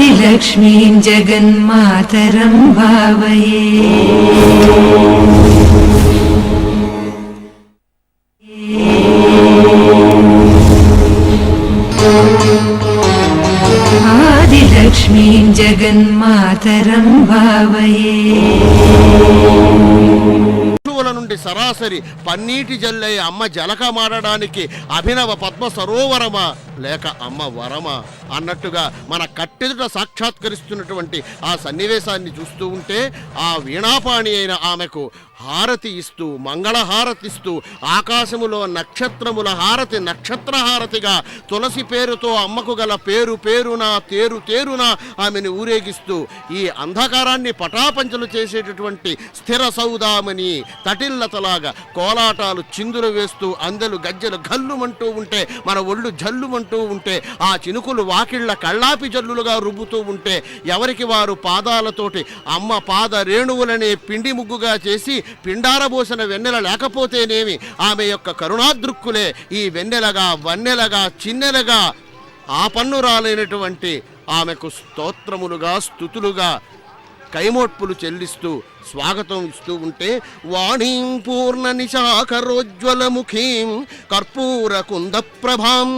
ఆదిలక్ష్మీం జగన్మాతరం భావయే. ఆదిలక్ష్మీం జగన్మాతరం భావయే. నుండి సరాసరి పన్నీటి జల్లే అమ్మ జలకమాడడానికి అభినవ పద్మ సరోవరమా లేక అమ్మ వరమా అన్నట్టుగా మన కట్టెదుట సాక్షాత్కరిస్తున్నటువంటి ఆ సన్నివేశాన్ని చూస్తూ ఉంటే ఆ వీణాపాణి అయిన ఆమెకు హారతి ఇస్తూ మంగళహారతిస్తూ ఆకాశములో నక్షత్రముల హారతి నక్షత్రహారతిగా తులసి పేరుతో అమ్మకు గల పేరు పేరున తేరు తేరున ఆమెను ఊరేగిస్తూ ఈ అంధకారాన్ని పటాపంచలు చేసేటటువంటి స్థిర సౌదామని తటిల్లతలాగా కోలాటాలు చిందులు వేస్తూ అందెలు గజ్జెలు గల్లుమంటూ ఉంటే మన ఒళ్ళు జల్లుమంటూ ఉంటే ఆ చినుకులు వాకిళ్ల కళ్ళాపి జల్లులుగా రుబ్బుతూ ఉంటే ఎవరికి వారు పాదాలతోటి అమ్మ పాద రేణువులనే పిండి ముగ్గుగా చేసి పిండారబోసిన వెన్నెల లేకపోతేనేమి ఆమె యొక్క కరుణాదృక్కులే ఈ వెన్నెలగా వన్నెలగా చిన్నెలగా ఆపన్నురాలైనటువంటి ఆమెకు స్తోత్రములుగా స్తుతులుగా కైమోట్పులు చెల్లిస్తూ స్వాగతం ఇస్తూ ఉంటే వాణీం పూర్ణ నిశాకరోజ్వలముఖీం కర్పూర కుంద ప్రభాం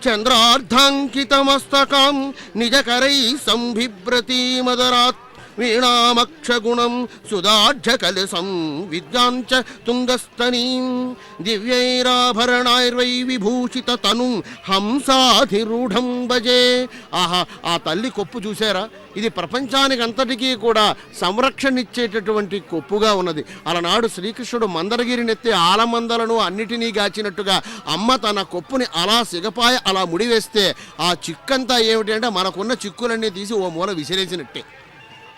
చంద్రార్ధాంకితమస్తకాం నిజకరై సంభిభ్రతీమదరాత్ వీణామక్షగుణం సుధాఢ్యకలసం విద్యాంచ తుంగస్తనీం దివ్యైరాభరణైర్వై విభూషిత తను హంసాధిరూఢం భజే. ఆహా, ఆ తల్లి కొప్పు చూసారా? ఇది ప్రపంచానికి అంతటికీ కూడా సంరక్షణ ఇచ్చేటటువంటి కొప్పుగా ఉన్నది. అలనాడు శ్రీకృష్ణుడు మందరగిరినెత్తి ఆలమందలను అన్నిటినీ గాచినట్టుగా అమ్మ తన కొప్పుని అలా సిగపాయ అలా ముడివేస్తే ఆ చిక్కంతా ఏమిటి అంటే మనకున్న చిక్కులన్నీ తీసి ఓ మూల విసిరేసినట్టే.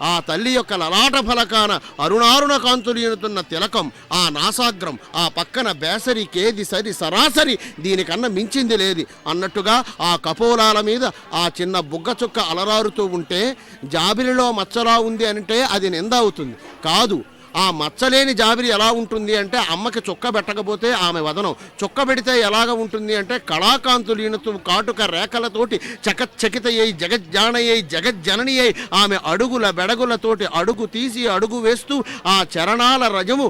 ఆ తల్లి యొక్క లలాట ఫలకాన అరుణారుణ కాంతులు ఈనుతున్న తిలకం, ఆ నాసాగ్రం, ఆ పక్కన బేసరి కేది సరి సరాసరి దీనికన్నా మించింది లేదు అన్నట్టుగా ఆ కపోలాల మీద ఆ చిన్న బుగ్గ చుక్క అలరారుతూ ఉంటే జాబిలిలో మచ్చలా ఉంది అంటే అది నింద అవుతుంది కాదు. ఆ మచ్చలేని జాబిరి ఎలా ఉంటుంది అంటే అమ్మకి చొక్క పెట్టకపోతే ఆమె వదనం, చొక్క పెడితే ఎలాగ ఉంటుంది అంటే కళాకాంతులు ఈనుతూ కాటుక రేఖలతోటి చకచకితయ్యి జగజ్జానయ్యి జగజ్జనని అయి ఆమె అడుగుల బెడగులతోటి అడుగు తీసి అడుగు వేస్తూ ఆ చరణాల రజము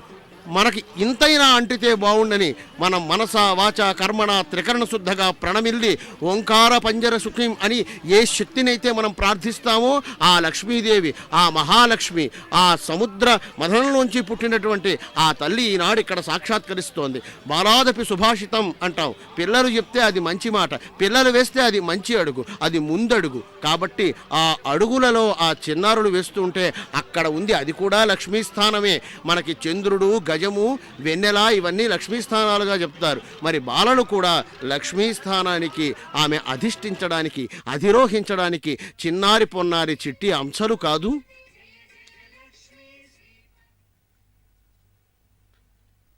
మనకి ఇంతైనా అంటితే బాగుండని మనం మనస వాచ కర్మణ త్రికరణ శుద్ధగా ప్రణమిల్లి ఓంకార పంజర సుఖీం అని ఏ శక్తినైతే మనం ప్రార్థిస్తామో ఆ లక్ష్మీదేవి, ఆ మహాలక్ష్మి, ఆ సముద్ర మథనంలోంచి పుట్టినటువంటి ఆ తల్లి ఈనాడు ఇక్కడ సాక్షాత్కరిస్తోంది. బాలాదపి సుభాషితం అంటాం. పిల్లలు చెప్తే అది మంచి మాట, పిల్లలు వేస్తే అది మంచి అడుగు, అది ముందడుగు. కాబట్టి ఆ అడుగులలో ఆ చిన్నారులు వేస్తూ ఉంటే అక్కడ ఉంది, అది కూడా లక్ష్మీ స్థానమే. మనకి చంద్రుడు గజము వెన్నెల ఇవన్నీ లక్ష్మీ స్థానాలుగా చెప్తారు. మరి బాలలు కూడా లక్ష్మీ స్థానానికి ఆమె అధిష్ఠించడానికి అధిరోహించడానికి చిన్నారి పొన్నారి చిట్టి అంశలు కాదు.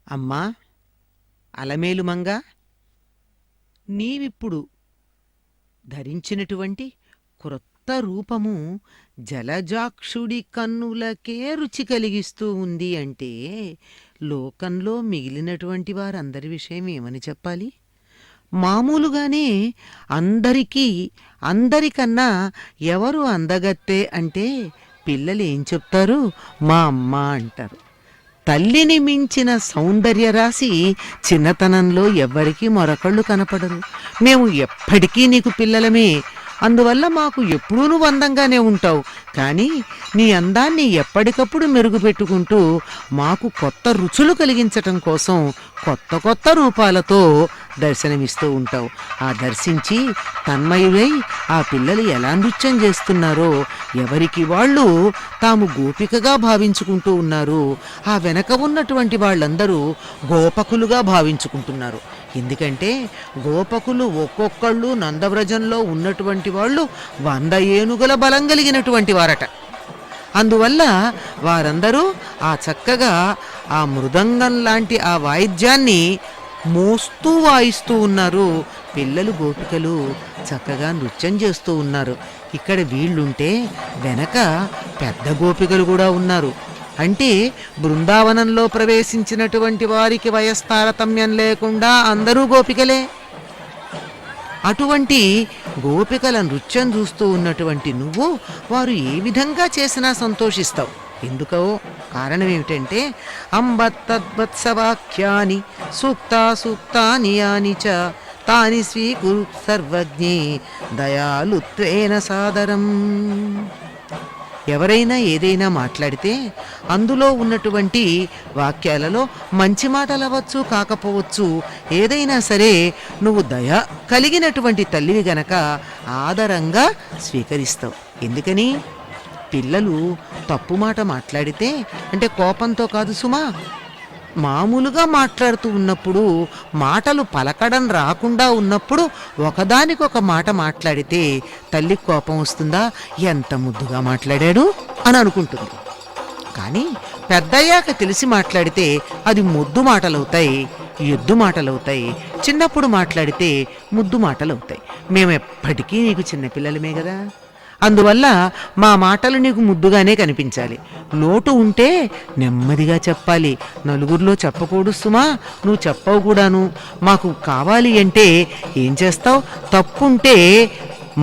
అమ్మా అలమేలుమంగ, నీవిప్పుడు ధరించినటువంటి క్రొత్త రూపము జలజాక్షుడి కన్నులకే రుచి కలిగిస్తూ ఉంది అంటే లోకంలో మిగిలినటువంటి వారందరి విషయం ఏమని చెప్పాలి? మామూలుగానే అందరికన్నా ఎవరు అందగత్తే అంటే పిల్లలు ఏం చెప్తారు? మా అమ్మ అంటారు. తల్లిని మించిన సౌందర్య రాశి చిన్నతనంలో ఎవ్వరికీ మరొకళ్ళు కనపడరు. మేము ఎప్పటికీ నీకు పిల్లలమే, అందువల్ల మాకు ఎప్పుడూ నువ్వు అందంగానే ఉంటావు. కానీ నీ అందాన్ని ఎప్పటికప్పుడు మెరుగుపెట్టుకుంటూ మాకు కొత్త రుచులు కలిగించటం కోసం కొత్త కొత్త రూపాలతో దర్శనమిస్తూ ఉంటావు. ఆ దర్శించి తన్మయులై ఆ పిల్లలు ఎలా నృత్యం చేస్తున్నారో ఎవరికి వాళ్ళు తాము గోపికగా భావించుకుంటూ ఉన్నారు. ఆ వెనక ఉన్నటువంటి వాళ్ళందరూ గోపకులుగా భావించుకుంటున్నారు. ఎందుకంటే గోపకులు ఒక్కొక్కళ్ళు నందవ్రజంలో ఉన్నటువంటి వాళ్ళు 100 ఏనుగుల బలం కలిగినటువంటి వారట. అందువల్ల వారందరూ ఆ చక్కగా ఆ మృదంగం లాంటి ఆ వాయిద్యాన్ని మోస్తూ వాయిస్తూ ఉన్నారు. పిల్లలు గోపికలు చక్కగా నృత్యం చేస్తూ ఉన్నారు. ఇక్కడ వీళ్ళుంటే వెనక పెద్ద గోపికలు కూడా ఉన్నారు. అంటే బృందావనంలో ప్రవేశించినటువంటి వారికి వయస్తారతమ్యం లేకుండా అందరూ గోపికలే. అటువంటి గోపికల నృత్యం చూస్తూ ఉన్నటువంటి నువ్వు వారు ఏ విధంగా చేసినా సంతోషిస్తావు. ఎందుకో కారణం ఏమిటంటే అంబత్తద్వత్సవాక్యాని సూక్తాని యాని చ తాని స్వీకురు సర్వజ్ఞే దయాలుత్వేన సాదరం. ఎవరైనా ఏదైనా మాట్లాడితే అందులో ఉన్నటువంటి వాక్యాలలో మంచి మాటలు అవ్వచ్చు కాకపోవచ్చు, ఏదైనా సరే నువ్వు దయ కలిగినటువంటి తల్లివి గనక ఆదరంగా స్వీకరిస్తావు. ఎందుకని పిల్లలు తప్పు మాట మాట్లాడితే అంటే కోపంతో కాదు సుమా, మామూలుగా మాట్లాడుతూ ఉన్నప్పుడు మాటలు పలకడం రాకుండా ఉన్నప్పుడు ఒకదానికొక మాట మాట్లాడితే తల్లికి కోపం వస్తుందా, ఎంత ముద్దుగా మాట్లాడాడు అని అనుకుంటుంది. కానీ పెద్దయ్యాక తెలిసి మాట్లాడితే అది ముద్దు మాటలవుతాయి, ఎద్దు మాటలవుతాయి. చిన్నప్పుడు మాట్లాడితే ముద్దు మాటలవుతాయి. మేమెప్పటికీ నీకు చిన్నపిల్లలమే కదా, అందువల్ల మా మాటలు నీకు ముద్దుగానే కనిపించాలి. లోటు ఉంటే నెమ్మదిగా చెప్పాలి, నలుగురిలో చెప్పకూడదు సుమా. నువ్వు చెప్పవు కూడాను. మాకు కావాలి అంటే ఏం చేస్తావు, తప్పుంటే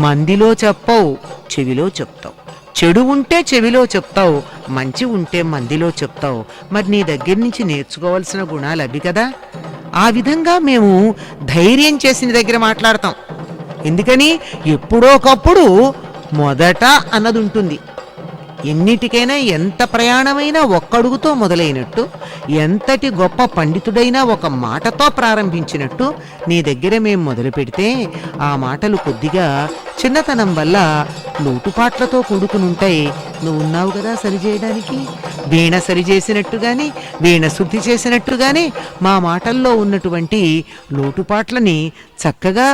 మందిలో చెప్పవు, చెవిలో చెప్తావు. చెడు ఉంటే చెవిలో చెప్తావు, మంచి ఉంటే మందిలో చెప్తావు. మరి నీ దగ్గర నుంచి నేర్చుకోవాల్సిన గుణాలు అవి కదా. ఆ విధంగా మేము ధైర్యం చేసిన దగ్గర మాట్లాడతాం. ఎందుకని ఎప్పుడో ఒకప్పుడు మొదట అన్నది ఉంటుంది. ఎన్నిటికైనా ఎంత ప్రయాణమైనా ఒక్కడుగుతో మొదలైనట్టు, ఎంతటి గొప్ప పండితుడైనా ఒక మాటతో ప్రారంభించినట్టు నీ దగ్గర మేము మొదలు పెడితే ఆ మాటలు కొద్దిగా చిన్నతనం వల్ల లోటుపాట్లతో కూడుకునుంటాయి. నువ్వు ఉన్నావు కదా సరిచేయడానికి. వీణ సరిచేసినట్టుగాని, వీణ శుద్ధి చేసినట్టుగానే మా మాటల్లో ఉన్నటువంటి లోటుపాట్లని చక్కగా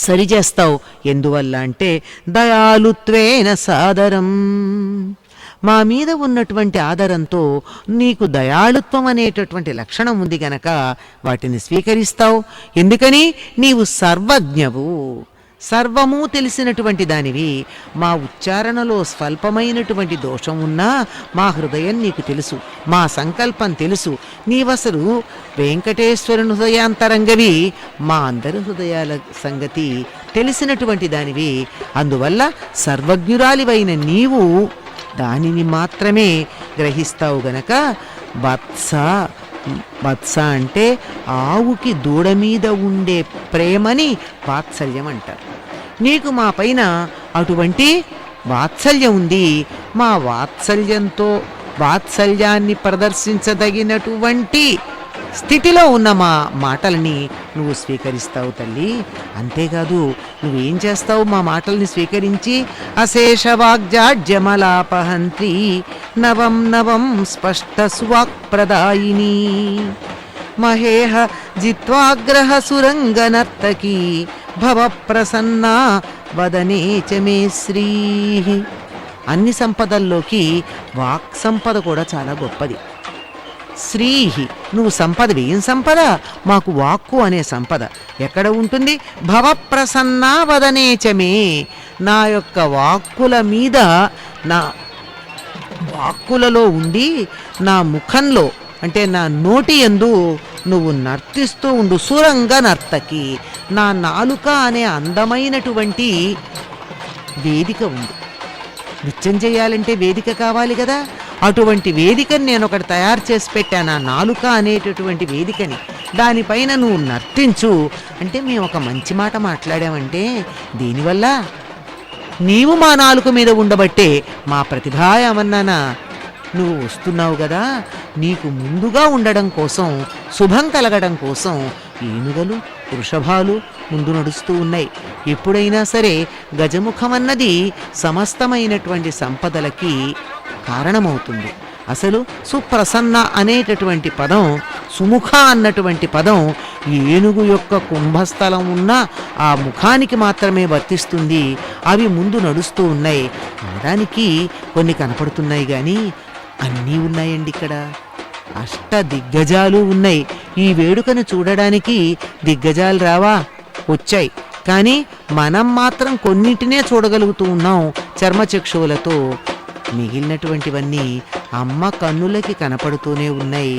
సరిచేస్తావు. ఎందువల్ల అంటే దయాలుత్వేన సాదరం. మా మీద ఉన్నటువంటి ఆదరంతో నీకు దయాళుత్వం అనేటటువంటి లక్షణం ఉంది గనక వాటిని స్వీకరిస్తావు. ఎందుకని నీవు సర్వజ్ఞవు, సర్వము తెలిసినటువంటి దానివి. మా ఉచ్చారణలో స్వల్పమైనటువంటి దోషం ఉన్నా మా హృదయం నీకు తెలుసు, మా సంకల్పం తెలుసు. నీవసలు వెంకటేశ్వరుని హృదయాంతరంగవి, మా అందరి హృదయాల సంగతి తెలిసినటువంటి దానివి. అందువల్ల సర్వజ్ఞురాలివైన నీవు దానిని మాత్రమే గ్రహిస్తావు గనక వత్స. వత్స అంటే ఆవుకి దూడ మీద ఉండే ప్రేమని వాత్సల్యం అంటారు. నీకు మా పైన అటువంటి వాత్సల్యం ఉంది. మా వాత్సల్యాన్ని ప్రదర్శించదగినటువంటి స్థితిలో ఉన్న మా మాటలని నువ్వు స్వీకరిస్తావు తల్లి. అంతేకాదు నువ్వేం చేస్తావు, మా మాటల్ని స్వీకరించి అశేషవాగ్జాడ్యమలాపహంత్రి నవం నవం స్పష్ట సువాక్ప్రదాయిని మహేహ జిత్వాగ్రహ సురంగనర్తకి భవ ప్రసన్నా వదనే చ మే శ్రీ. అన్ని సంపదల్లోకి వాక్ సంపద కూడా చాలా గొప్పది. శ్రీహి, నువ్వు సంపదవి. ఏం సంపద? మాకు వాక్కు అనే సంపద ఎక్కడ ఉంటుంది? భవప్రసన్నా వదనే చ మే. నా యొక్క వాక్కుల మీద, నా వాక్కులలో ఉండి నా ముఖంలో అంటే నా నోటి యందు నువ్వు నర్తిస్తూ ఉండు. సురంగ నర్తకి, నా నాలుక అనే అందమైనటువంటి వేదిక ఉంది. నృత్యం చేయాలంటే వేదిక కావాలి కదా. అటువంటి వేదికని నేను ఒకటి తయారు చేసి పెట్టాను, ఆ నాలుక అనేటటువంటి వేదికని. దానిపైన నువ్వు నర్తించు అంటే మేము ఒక మంచి మాట మాట్లాడామంటే దీనివల్ల నీవు మా నాలుక మీద ఉండబట్టే మా ప్రతిభాయమన్నానా నువ్వు వస్తున్నావు కదా. నీకు ముందుగా ఉండడం కోసం, శుభం కలగడం కోసం ఏనుగలు, వృషభాలు ముందు నడుస్తూ ఉన్నాయి. ఎప్పుడైనా సరే గజముఖమన్నది సమస్తమైనటువంటి సంపదలకి కారణమవుతుంది. అసలు సుప్రసన్న అనేటటువంటి పదం, సుముఖ అన్నటువంటి పదం ఏనుగు యొక్క కుంభస్థలం ఉన్న ఆ ముఖానికి మాత్రమే వర్తిస్తుంది. అవి ముందు నడుస్తూ ఉన్నాయి. అనడానికి కొన్ని కనపడుతున్నాయి కానీ అన్నీ ఉన్నాయండి ఇక్కడ. అష్ట దిగ్గజాలు ఉన్నాయి. ఈ వేడుకను చూడడానికి దిగ్గజాలు రావా? వచ్చాయి. కానీ మనం మాత్రం కొన్నిటినే చూడగలుగుతూ ఉన్నాం చర్మచక్షువులతో. మిగిలినటువంటివన్నీ అమ్మ కన్నులకి కనపడుతూనే ఉన్నాయి.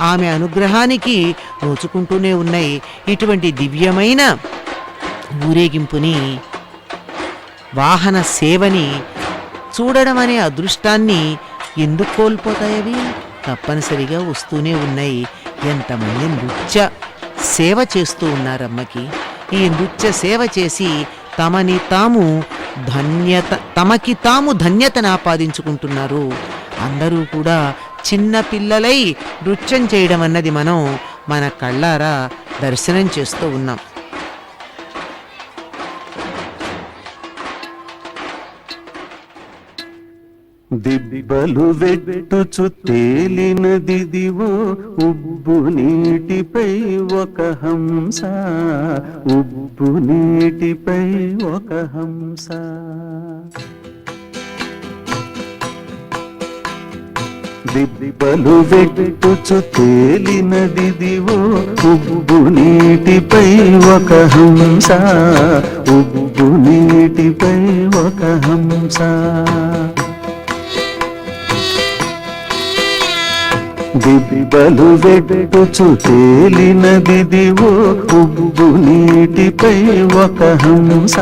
ఆమె అనుగ్రహానికి నోచుకుంటూనే ఉన్నాయి. ఇటువంటి దివ్యమైన ఊరేగింపుని, వాహన సేవని చూడడం అనే అదృష్టాన్ని ఎందుకు కోల్పోతాయవి? తప్పనిసరిగా వస్తూనే ఉన్నాయి. ఎంతమంది నృత్య సేవ చేస్తూ ఉన్నారమ్మకి. ఈ నృత్య సేవ చేసి తమకి తాము ధన్యతను ఆపాదించుకుంటున్నారు. అందరూ కూడా చిన్న పిల్లలై నృత్యం చేయడం అన్నది మనం మన కళ్ళారా దర్శనం చేస్తూ ఉన్నాం. దిబ్బలు వెట్టుచు తేలినదిదివో ఉబ్బు నీటిపై ఒక హంస, ఉబ్బు నీటిపై ఒక హంస. దిబ్బలు వెట్టుచు తేలినదిదివో ఉబ్బు నీటిపై ఒక హంస, ఉబ్బు నీటిపై ఒక హంస. దిబ్బలు వెట్టుచు తేలినదిదివో ఉబ్బు నీటిపై ఒక హంస,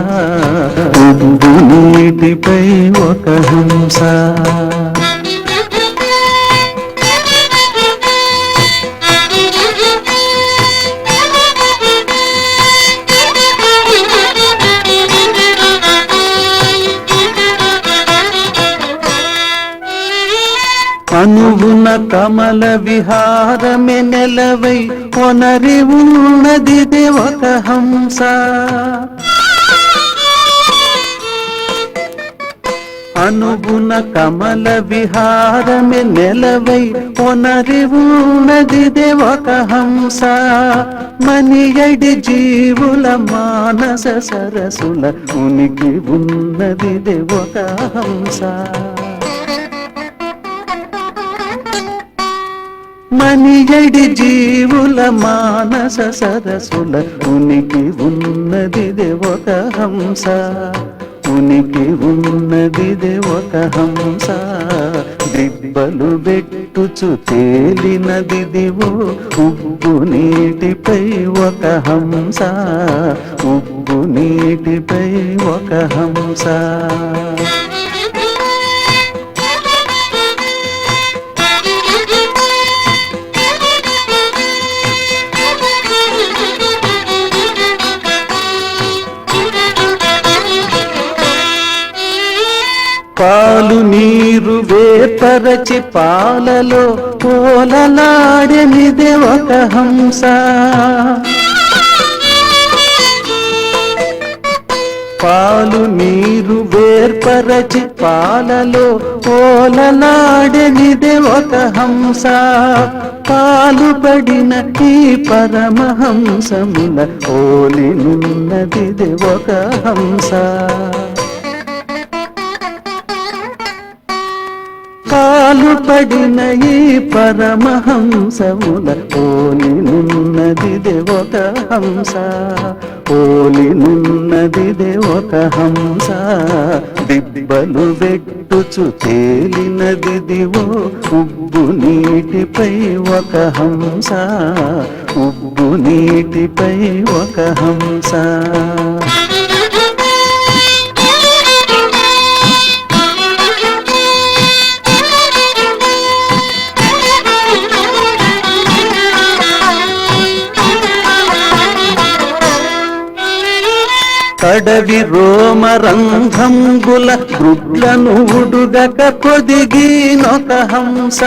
ఉబ్బు నీటిపై ఒక హంస. అనువున కమల విహారమే నెలవై ఒనరి ఉన్నదిదే ఒక హంస. అనుగుణ కమల విహారమే నెలవై ఒనరి ఉన్నదిదే ఒక హంస. మనియడి జీవుల మానస సరసుల ఉనికి ఉన్నదిదే ఒక హంస. మనియడి జీవుల మానస సరసుల ఉనికి ఉన్నదిదే ఒక హంస, ఉనికి ఉన్నదిదే ఒక హంస. దిబ్బలు వెట్టుచు తేలినదిదివో ఉబ్బు నీటిపై ఒక హంస, ఉబ్బు నీటిపై ఒక హంస. పాలు నీరు వేపరచి పాలలో పోలలాడెనిదే ఒక హంస. పాలు నీరు వేర్పరచి పాలలో పోలలాడెనిదే ఒక హంస. పాలుబడిన ఈ పరమహంసముల ఓలినున్నదిదే ఒక హంస. పాలుపడిన ఈ పరమహంసముల ఓలినున్నదిదే ఒక హంస, ఓలినున్నదిదే ఒక హంస. దిబ్బలు వెట్టుచు తేలినదిదివో ఉబ్బు నీటిపై ఒక హంస, ఉబ్బు నీటిపై ఒక హంస. కడవి రోమరంధ్రంబుల గ్రుడ్లను ఉడుగక పొదిగినొక హంస.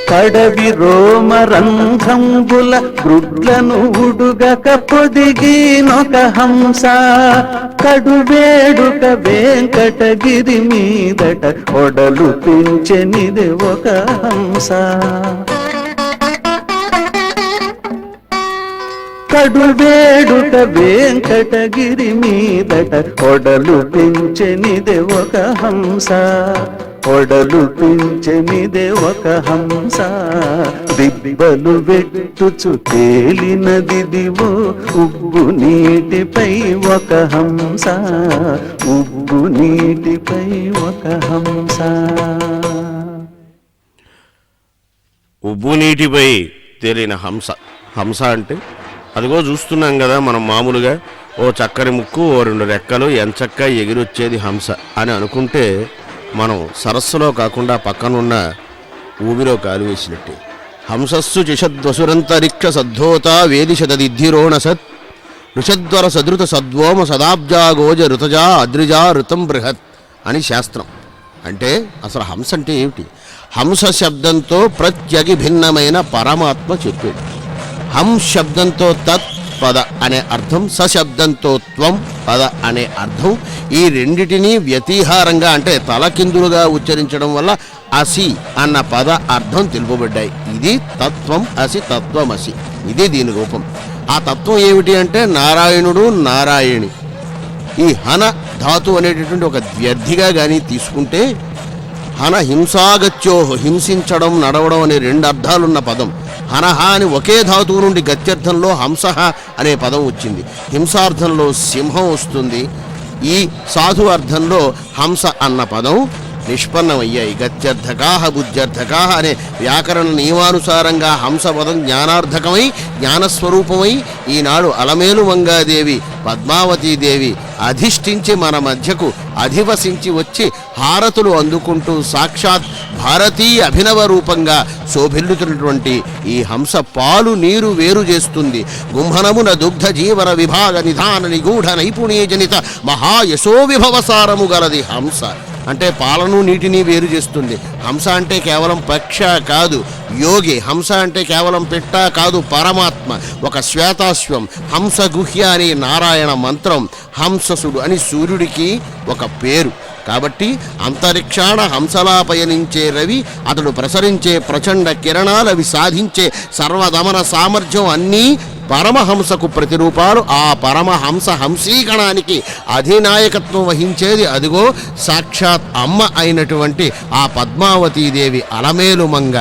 కడవి రోమరంధ్రంబుల గ్రుడ్లను ఉడుగక పొదిగినొక హంస. కడువేడుక వెంకటగిరి మీదట ఒడలు పెంచెనిదే ఒక హంస. కడువేడుక వెంకటగిరి మీదట ఒడలు పెంచెనిదే ఒక హంస, ఒడలు పెంచెనిదే ఒక హంస. దిబ్బలు వెట్టుచు తేలినదిదివో ఉబ్బు నీటిపై ఒక హంస, ఉబ్బు నీటిపై ఒక హంస. ఉబ్బు నీటిపై తేలిన హంస హంస అంటే? అదిగో చూస్తున్నాం కదా మనం మామూలుగా, ఓ చక్కని ముక్కు, ఓ 2 రెక్కలు, ఎంచక్క ఎగిరొచ్చేది హంస అని అనుకుంటే మనం సరస్సులో కాకుండా పక్కనున్న ఊబిలో కాలు వేసినట్టే. హంసస్సు చిషద్వసురంతరిక్ష సద్ధోత వేదిశతదిద్ధిరోణ సత్ ఋషద్వర సదృత సద్వోమ సదాబ్జాగోజ ఋతజా అద్రిజా ఋతం బృహత్ అని శాస్త్రం. అంటే అసలు హంస అంటే ఏమిటి? హంస శబ్దంతో ప్రత్యగి భిన్నమైన పరమాత్మ చెప్పాడు. హంస శబ్దంతో తత్ పద అనే అర్థం, సశబ్దంతో త్వం పద అనే అర్థం. ఈ రెండిటినీ వ్యతిహారంగా అంటే తలకిందులుగా ఉచ్చరించడం వల్ల అసి అన్న పద అర్థం తెలుపబడ్డాయి. ఇది తత్వం అసి, తత్వమసి, ఇది దీని రూపం. ఆ తత్వం ఏమిటి అంటే నారాయణుడు, నారాయణి. ఈ హన ధాతు అనేటటువంటి ఒక ద్వ్యర్థిగా కానీ తీసుకుంటే హన హింసాగత్యో, హింసించడం, నడవడం అనే 2 అర్థాలున్న పదం. హనహ అని ఒకే ధాతువు నుండి గత్యర్థంలో హంసహ అనే పదం వచ్చింది. హింసార్థంలో సింహం వస్తుంది. ఈ సాధు అర్థంలో హంస అన్న పదం నిష్పన్నమయ్యాయి. గత్యర్థకాహ బుద్ధ్యర్థకాహ అనే వ్యాకరణ నియమానుసారంగా హంస పదం జ్ఞానార్థకమై జ్ఞానస్వరూపమై ఈనాడు అలమేలు మంగాదేవి పద్మావతీదేవి అధిష్ఠించి మన మధ్యకు అధివసించి వచ్చి హారతులు అందుకుంటూ సాక్షాత్ భారతీయ అభినవ రూపంగా శోభిల్లుతున్నటువంటి ఈ హంస పాలు నీరు వేరు చేస్తుంది. గుంహనమున దుగ్ధ జీవన విభాగ నిధాన నిగూఢ నైపుణ్యజనిత మహాయశో విభవసారము గలది హంస. అంటే పాలను నీటిని వేరు చేస్తుంది. హంస అంటే కేవలం పక్ష కాదు, యోగి. హంస అంటే కేవలం పెట్ట కాదు, పరమాత్మ. ఒక శ్వేతాశ్వం. హంస గుహ్య అని నారాయణ మంత్రం. హంససుడు అని సూర్యుడికి ఒక పేరు. కాబట్టి అంతరిక్షాన హంసలా పయనించే రవి, అతడు ప్రసరించే ప్రచండ కిరణాలవి సాధించే సర్వదమన సామర్థ్యం అన్నీ పరమహంసకు ప్రతిరూపాలు. ఆ పరమహంస హంసీగణానికి అధినాయకత్వం వహించేది అదిగో సాక్షాత్ అమ్మ అయినటువంటి ఆ పద్మావతీదేవి అలమేలు మంగ.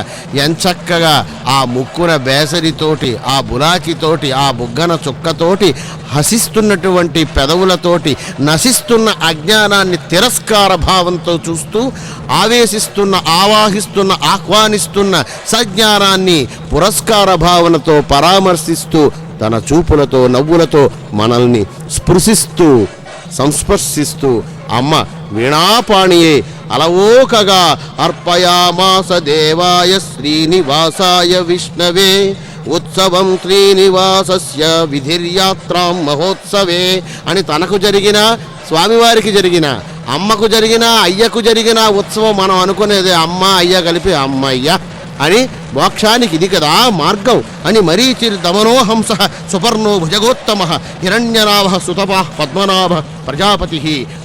ఎంచక్కగా ఆ ముక్కున బేసరితోటి, ఆ బులాచితోటి, ఆ బుగ్గన చుక్కతోటి, హసిస్తున్నటువంటి పెదవులతోటి నశిస్తున్న అజ్ఞానాన్ని తిరస్కార భావంతో చూస్తూ, ఆవేశిస్తున్న, ఆవాహిస్తున్న, ఆహ్వానిస్తున్న సజ్ఞానాన్ని పురస్కార భావనతో పరామర్శిస్తూ తన చూపులతో, నవ్వులతో మనల్ని స్పృశిస్తూ, సంస్పర్శిస్తూ అమ్మ వీణాపాణియే అలవోకగా అర్పయామాస దేవాయ శ్రీనివాసాయ విష్ణవే ఉత్సవం శ్రీనివాసస్య విధిర్యాత్రాం మహోత్సవే అని తనకు జరిగిన, స్వామివారికి జరిగిన, అమ్మకు జరిగిన, అయ్యకు జరిగిన ఉత్సవం మనం అనుకునేది అమ్మ అయ్య కలిపి అమ్మయ్య అని. మోక్షానికి ఇది కదా మార్గం అని మరీచిర్ దమనో హంస సుపర్ణో భుజగోత్తమ హిరణ్యనాభ సుతపా పద్మనాభ ప్రజాపతి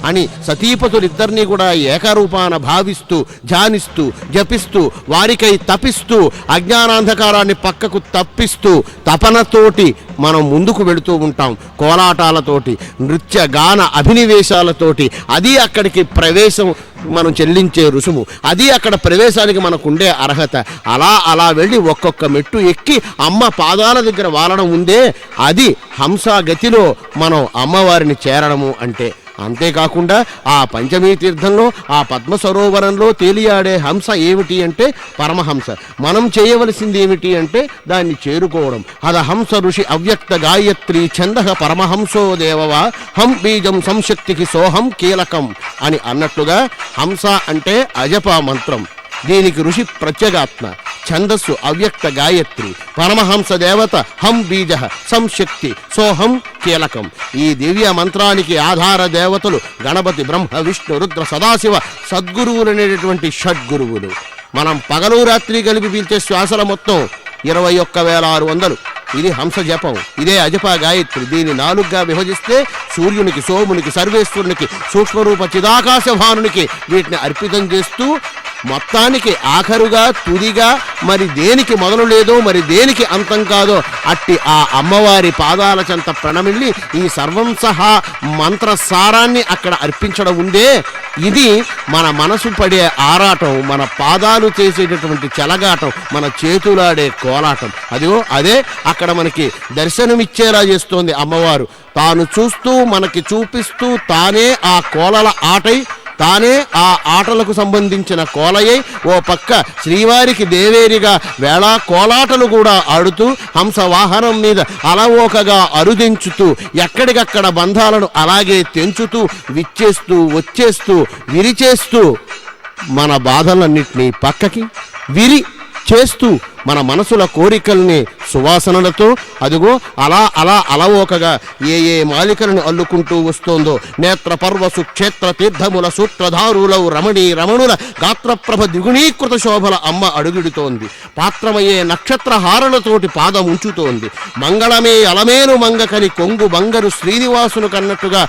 అని సతీపతులిద్దరినీ కూడా ఏకరూపాన భావిస్తూ, ధ్యానిస్తూ, జపిస్తూ, వారికై తపిస్తూ, అజ్ఞానాంధకారాన్ని పక్కకు తప్పిస్తూ తపనతోటి మనం ముందుకు వెళుతూ ఉంటాం. కోలాటాలతోటి, నృత్య గాన అభినివేశాలతోటి. అది అక్కడికి ప్రవేశం, మనం చెల్లించే రుసుము. అది అక్కడ ప్రవేశానికి మనకుండే అర్హత. అలా వెళ్ళి ఒక్కొక్క మెట్టు ఎక్కి అమ్మ పాదాల దగ్గర వాలడం ఉందే, అది హంసాగతిలో మనం అమ్మవారిని చేరడము అంటే. అంతేకాకుండా ఆ పంచమీ తీర్థంలో, ఆ పద్మ సరోవరంలో తేలియాడే హంస ఏమిటి అంటే పరమహంస. మనం చేయవలసింది ఏమిటి అంటే దాన్ని చేరుకోవడం. అద హంస ఋషి అవ్యక్త గాయత్రి ఛంద పరమహంసో దేవవా హం బీజం సంశక్తికి సోహం కీలకం అని అన్నట్లుగా హంస అంటే అజప మంత్రం. దీనికి ఋషి ప్రత్యేగాత్మ, ఛందస్సు అవ్యక్త గాయత్రి, పరమహంస దేవత హం బీజ సంశక్తి సోహం కీలకం. ఈ దివ్య మంత్రానికి ఆధార దేవతలు గణపతి, బ్రహ్మ, విష్ణు, రుద్ర, సదాశివ సద్గురువులు అనేటటువంటి షడ్గురువులు. మనం పగలు రాత్రి కలిపి పీల్చే శ్వాసల మొత్తం 21,600. ఇది హంస జపం. ఇదే అజప గాయత్రి. దీన్ని 4గా విభజిస్తే సూర్యునికి, సోమునికి, సర్వేశ్వరునికి, సూక్ష్మరూప చిదాకాశ భానునికి వీటిని అర్పితం చేస్తూ మొత్తానికి ఆఖరుగా, తుదిగా మరి దేనికి మొదలు లేదో, మరి దేనికి అంతం కాదో అట్టి ఆ అమ్మవారి పాదాల చెంత ప్రణమిల్లి ఈ సర్వం సహా మంత్రసారాన్ని అక్కడ అర్పించడం ఉందే, ఇది మన మనసు పడే ఆరాటం, మన పాదాలు చేసేటటువంటి చెలగాటం, మన చేతులాడే కోలాటం. అదే అక్కడ మనకి దర్శనమిచ్చేలా చేస్తోంది అమ్మవారు. తాను చూస్తూ, మనకి చూపిస్తూ, తానే ఆ కోలల ఆటై తానే ఆ ఆటలకు సంబంధించిన కోలయ్యై ఓ పక్క శ్రీవారికి దేవేరిగా వేళా కోలాటలు కూడా ఆడుతూ హంస వాహనం మీద అలవోకగా అరుదించుతూ ఎక్కడికక్కడ బంధాలను అలాగే తెంచుతూ విచ్చేస్తూ వచ్చేస్తూ విరిచేస్తూ మన బాధలన్నింటినీ పక్కకి విరి చేస్తూ మన మనసుల కోరికల్ని సువాసనలతో అదిగో అలా అలా అలవోకగా ఏ మాలికలను అల్లుకుంటూ వస్తోందో నేత్రపర్వ సుక్షేత్ర తీర్థముల సూత్రధారులవు రమణీ రమణుల గాత్రప్రభ ద్విగుణీకృత శోభల అమ్మ అడుగుడుతోంది. పాత్రమయ్యే నక్షత్ర హారలతోటి పాదం ఉంచుతోంది. మంగళమే అలమేలు మంగకని కొంగు బంగరు శ్రీనివాసును కన్నట్టుగా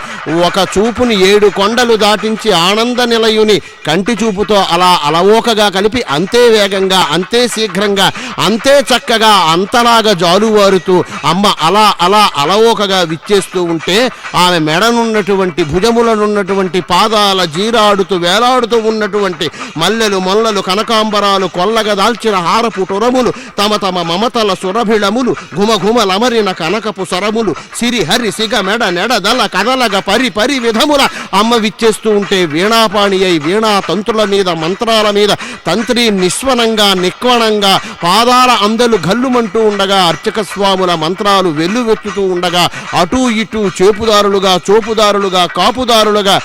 ఒక చూపుని 7 కొండలు దాటించి ఆనంద నిలయుని కంటి చూపుతో అలా అలవోకగా కలిపి అంతే వేగంగా అంతే శీఘ్రంగా అంతే చక్కగా అంతలాగా జాలువారుతూ అమ్మ అలా అలా అలవోకగా విచ్చేస్తూ ఉంటే ఆమె మెడనున్నటువంటి భుజములనున్నటువంటి పాదాల జీరాడుతూ వేలాడుతూ ఉన్నటువంటి మల్లెలు మొల్లలు కనకాంబరాలు కొల్లగా దాల్చిన హారపు టొరములు తమ తమ మమతల సురభిళములు ఘుమఘుమలమరిన కనకపు సరములు సిరి హరి సిగ మెడ నెడ దల కదలగ పరి పరి విధముల అమ్మ విచ్చేస్తూ ఉంటే వీణాపాణి అయి వీణా తంత్రుల మీద మంత్రాల మీద తంత్రి నిస్వనంగా నిక్వణంగా పాదాల అందలు గల్లుమంటూ ఉండగా అర్చక స్వాముల మంత్రాలు వెల్లువెత్తుతూ ఉండగా అటూ ఇటూ చేపుదారులుగా చోపుదారులుగా కాపుదారులుగా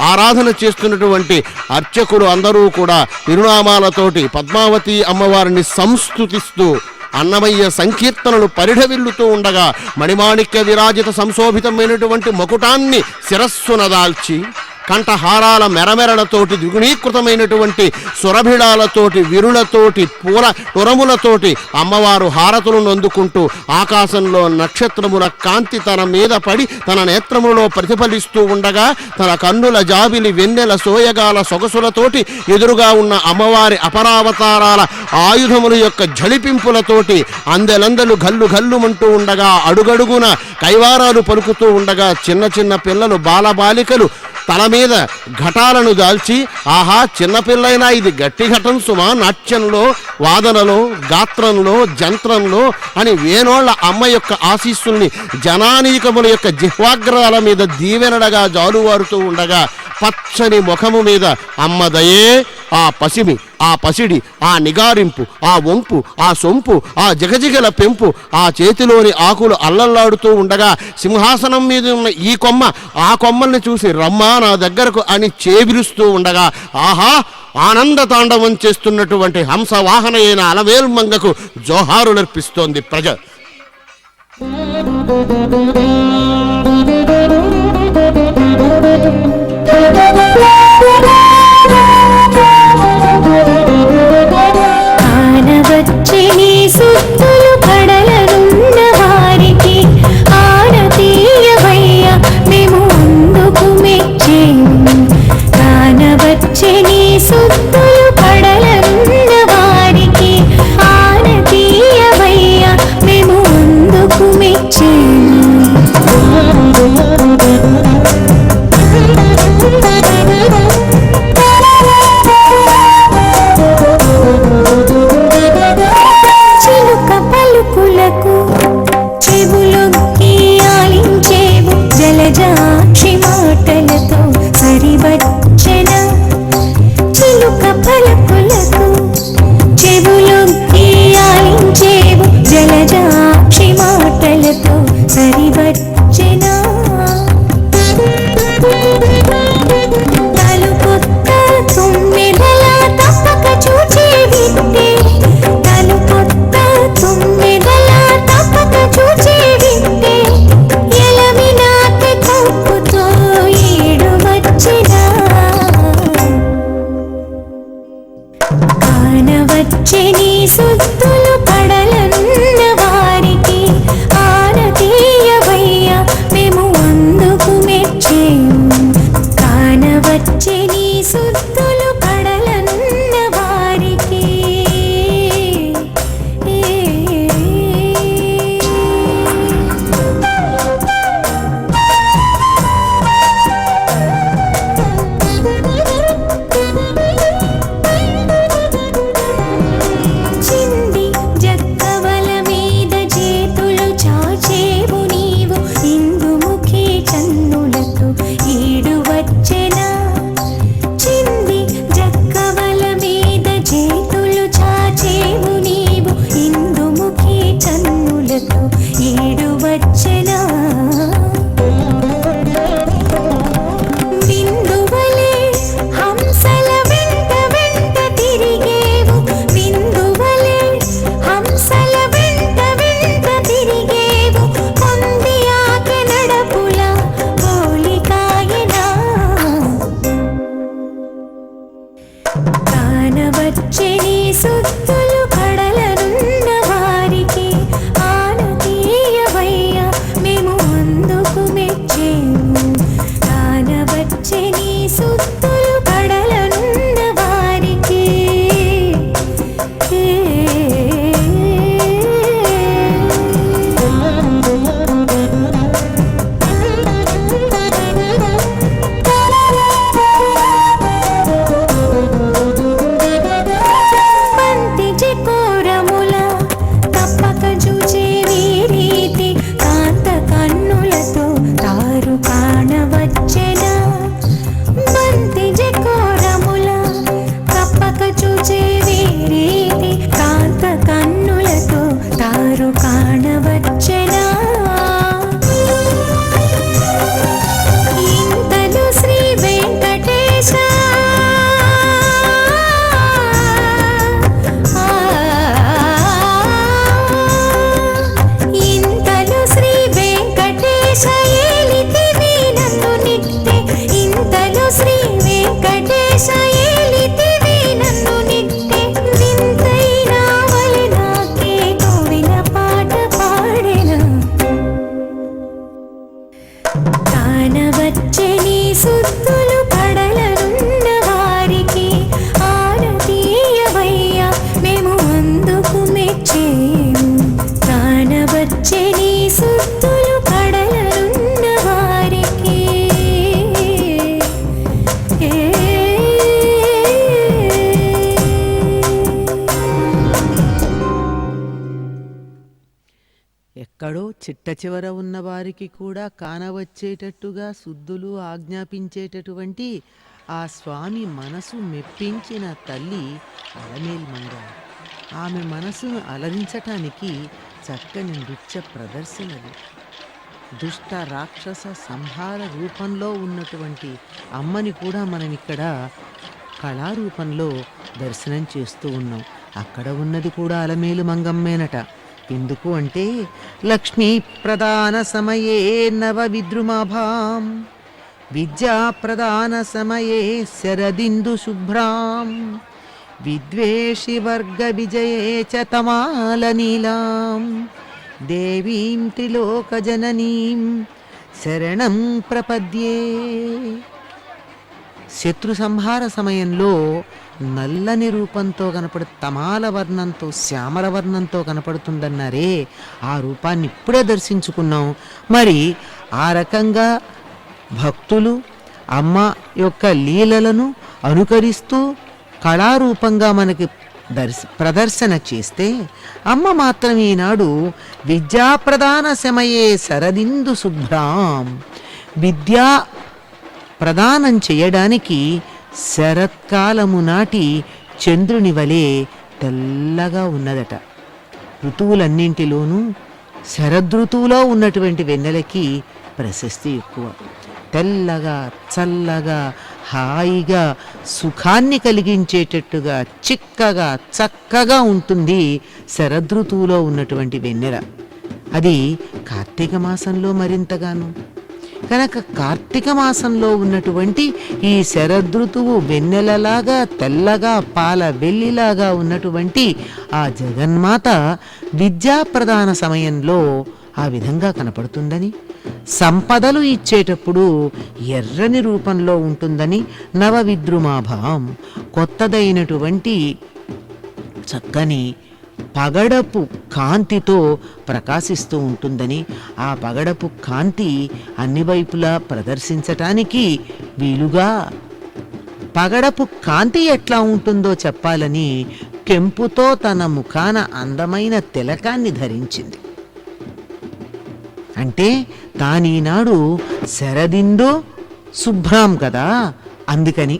ఆరాధన చేస్తున్నటువంటి అర్చకులు అందరూ కూడా తిరునామాలతోటి పద్మావతి అమ్మవారిని సంస్తుతిస్తూ అన్నమయ్య సంకీర్తనలు పరిఢవిల్లుతూ ఉండగా మణిమాణిక్య విరాజిత సంశోభితమైనటువంటి మకుటాన్ని శిరస్సున దాల్చి కంఠహారాల మెరమెరలతోటి ద్విగుణీకృతమైనటువంటి సురభిళాలతోటి విరులతోటి పూల టొరములతోటి అమ్మవారు హారతులను అందుకుంటూ ఆకాశంలో నక్షత్రముల కాంతి తన మీద పడి తన నేత్రములో ప్రతిఫలిస్తూ ఉండగా తన కన్నుల జాబిలి వెన్నెల సోయగాల సొగసులతోటి ఎదురుగా ఉన్న అమ్మవారి అపరావతారాల ఆయుధముల యొక్క ఝళిపింపులతోటి అందెలందలు గల్లు గల్లుమంటూ ఉండగా అడుగడుగున కైవారాలు పలుకుతూ ఉండగా చిన్న చిన్న పిల్లలు బాలబాలికలు తల మీద ఘటాలను దాల్చి ఆహా చిన్నపిల్లైనా ఇది గట్టి ఘటం సుమా నాట్యంలో వాదనలో గాత్రంలో జంత్రంలో అని వేనోళ్ల అమ్మ యొక్క ఆశీస్సుల్ని జనానీకముల యొక్క జిహ్వాగ్రాల మీద దీవెనడగా జాలువారుతూ ఉండగా పచ్చని ముఖము మీద అమ్మదయే ఆ పసిమి ఆ పసిడి ఆ నిగారింపు ఆ వంపు ఆ సొంపు ఆ జగజిగల పెంపు ఆ చేతిలోని ఆకులు అల్లల్లాడుతూ ఉండగా సింహాసనం మీద ఉన్న ఈ కొమ్మ ఆ కొమ్మల్ని చూసి రమ్మా నా దగ్గరకు అని చేబిలుస్తూ ఉండగా ఆహా ఆనంద తాండవం చేస్తున్నటువంటి హంస వాహన అయిన అలవేలు మంగకు జోహారులర్పిస్తోంది ప్రజ. ఆనవచ్చని సుత్తులు కడలనున్న వారికి ఆనతీయవయ్య మేము అందుకు మెచ్చేము. ఆనవచ్చని సుత్తులు కడలనున్న వారికి ఆనతీయవయ్య మేము అందుకు మెచ్చేము. చిలుక పలుకులకు చెవులొక్కి ఆలించేవు జలజాక్షి మాటలతో సరివచ్చెన. చిలుక పలుకులకు చెవులొక్కి ఆలించేవు జలజాక్షి మాటలతో సరివచ్చెన. తలుపొక్క తుమ్మెదలా తప్పక చూచే వింటే తలుపొక్క తుమ్మెదలా తప్పక చూచే వింటే ఎలమినాక కప్పుతో ఏడు వచ్చినా. ఆనవచ్చని సుత్తులు పడలన్న వారికి ఆనతీయవయ్య మేము అందుకు మెచ్చేము. కానవచ్చని సుత్తులు పడలన్న వారికి అందుకు మెచ్చేము కానవచ్చే నీ సుత్తులు కడలనున్న వారికి ఎక్కడో చిట్ట చివర ఉన్న వారికి కూడా కానవచ్చేటట్టుగా శుద్ధులు ఆజ్ఞాపించేటటువంటి ఆ స్వామి మనసు మెప్పించిన తల్లి అలమేల్మంగ. ఆమె మనసును అలరించటానికి చక్కని నృత్య ప్రదర్శనలు, దుష్ట రాక్షస సంహార రూపంలో ఉన్నటువంటి అమ్మని కూడా మనం ఇక్కడ కళారూపంలో దర్శనం చేస్తూ ఉన్నాం. అక్కడ ఉన్నది కూడా అలమేలు మంగమ్మేనట. ఎందుకు అంటే లక్ష్మీ ప్రదాన సమయే నవ విద్రుమాభాం విద్యా ప్రదాన సమయే శరదిందు శుభ్రాం విద్వేషి వర్గ విజయే చ తమాల నీలాం దేవీం త్రిలోక జననీం శరణం ప్రపద్యే. శత్రు సంహార సమయంలో నల్లని రూపంతో తమాల వర్ణంతో శ్యామల వర్ణంతో కనపడుతుందన్నారే, ఆ రూపాన్ని ఇప్పుడే దర్శించుకున్నాం. మరి ఆ రకంగా భక్తులు అమ్మ యొక్క లీలలను అనుకరిస్తూ కళారూపంగా మనకి ప్రదర్శన చేస్తే, అమ్మ మాత్రం ఈనాడు విద్యాప్రదాన సమయే శరదిందు శుభ్రాం విద్యా ప్రదానం చేయడానికి శరత్కాలము నాటి చంద్రుని వలె తెల్లగా ఉన్నదట. ఋతువులన్నింటిలోనూ శరదృతువులో ఉన్నటువంటి వెన్నెలకి ప్రశస్తి ఎక్కువ. తెల్లగా చల్లగా హాయిగా సుఖాన్ని కలిగించేటట్టుగా చిక్కగా చక్కగా ఉంటుంది శరదృతువులో ఉన్నటువంటి వెన్నెల. అది కార్తీక మాసంలో మరింతగాను. కనుక కార్తీక మాసంలో ఉన్నటువంటి ఈ శరదృతువు వెన్నెలలాగా తెల్లగా పాల వెల్లిలాగా ఉన్నటువంటి ఆ జగన్మాత విద్యాప్రదాన సమయంలో ఆ విధంగా కనపడుతుందని, సంపదలు ఇచ్చేటప్పుడు ఎర్రని రూపంలో ఉంటుందని, నవ విద్రుమాభాం కొత్తదైనటువంటి చక్కని పగడపు కాంతితో ప్రకాశిస్తూ ఉంటుందని, ఆ పగడపు కాంతి అన్ని వైపులా ప్రదర్శించటానికి వీలుగా పగడపు కాంతి ఎట్లా ఉంటుందో చెప్పాలని కెంపుతో తన ముఖాన అందమైన తిలకాన్ని ధరించింది. అంటే తానీనాడు శరదిందో శుభ్రాం కదా, అందుకని.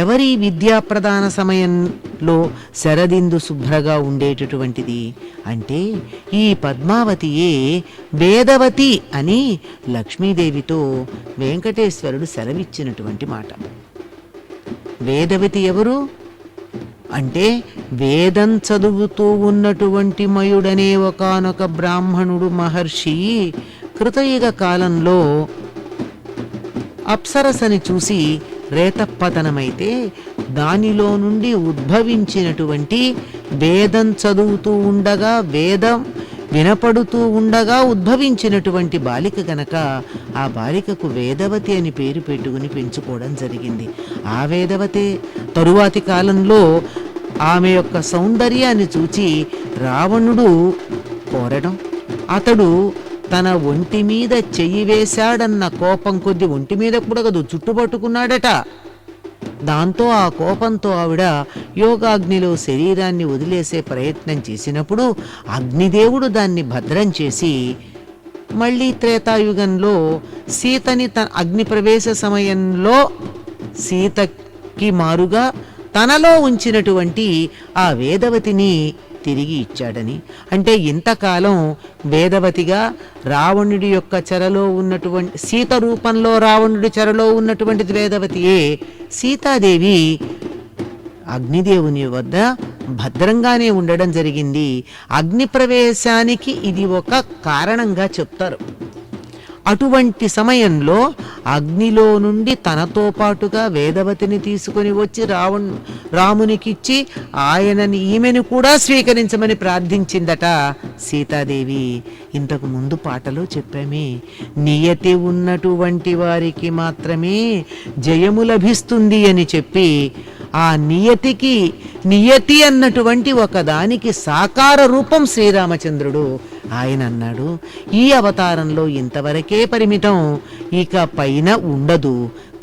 ఎవరి విద్యాప్రదాన సమయంలో శరదిందు శుభ్రగా ఉండేటటువంటిది అంటే ఈ పద్మావతియే వేదవతి అని లక్ష్మీదేవితో వెంకటేశ్వరుడు సెలవిచ్చినటువంటి మాట. వేదవతి ఎవరు అంటే వేదం చదువుతూ ఉన్నటువంటి మయుడనే ఒకానొక బ్రాహ్మణుడు మహర్షి కృతయుగ కాలంలో అప్సరసని చూసి రేతపతనమైతే దానిలో నుండి ఉద్భవించినటువంటి వేదం చదువుతూ ఉండగా వేదం వినపడుతూ ఉండగా ఉద్భవించినటువంటి బాలిక గనక ఆ బాలికకు వేదవతి అని పేరు పెట్టుకుని పెంచుకోవడం జరిగింది. ఆ వేదవతే తరువాతి కాలంలో ఆమె యొక్క సౌందర్యాన్ని చూచి రావణుడు కోరడం, అతడు తన ఒంటి మీద చెయ్యి వేశాడన్న కోపం కొద్ది ఒంటి మీద కూడా కదు చుట్టుపట్టుకున్నాడట. దాంతో ఆ కోపంతో ఆవిడ యోగాగ్నిలో శరీరాన్ని వదిలేసే ప్రయత్నం చేసినప్పుడు అగ్నిదేవుడు దాన్ని భద్రం చేసి మళ్ళీ త్రేతాయుగంలో సీతని అగ్ని ప్రవేశ సమయంలో సీతకి మారుగా తనలో ఉంచినటువంటి ఆ వేదవతిని తిరిగి ఇచ్చాడని, అంటే ఇంతకాలం వేదవతిగా రావణుడి యొక్క చెరలో ఉన్నటువంటి సీత రూపంలో రావణుడి చెరలో ఉన్నటువంటిది వేదవతియే. సీతాదేవి అగ్నిదేవుని వద్ద భద్రంగానే ఉండడం జరిగింది. అగ్ని ప్రవేశానికి ఇది ఒక కారణంగా చెప్తారు. అటువంటి సమయంలో అగ్నిలో నుండి తనతో పాటుగా వేదవతిని తీసుకొని వచ్చి రామునికిచ్చి ఆయనని ఈమెను కూడా స్వీకరించమని ప్రార్థించిందట సీతాదేవి. ఇంతకు ముందు పాటలో చెప్పామే, నియతి ఉన్నటువంటి వారికి మాత్రమే జయము లభిస్తుంది అని చెప్పి ఆ నియతికి నియతి అన్నటువంటి ఒకదానికి సాకార రూపం శ్రీరామచంద్రుడు. ఆయన అన్నాడు, ఈ అవతారంలో ఇంతవరకే పరిమితం, ఇక పైన ఉండదు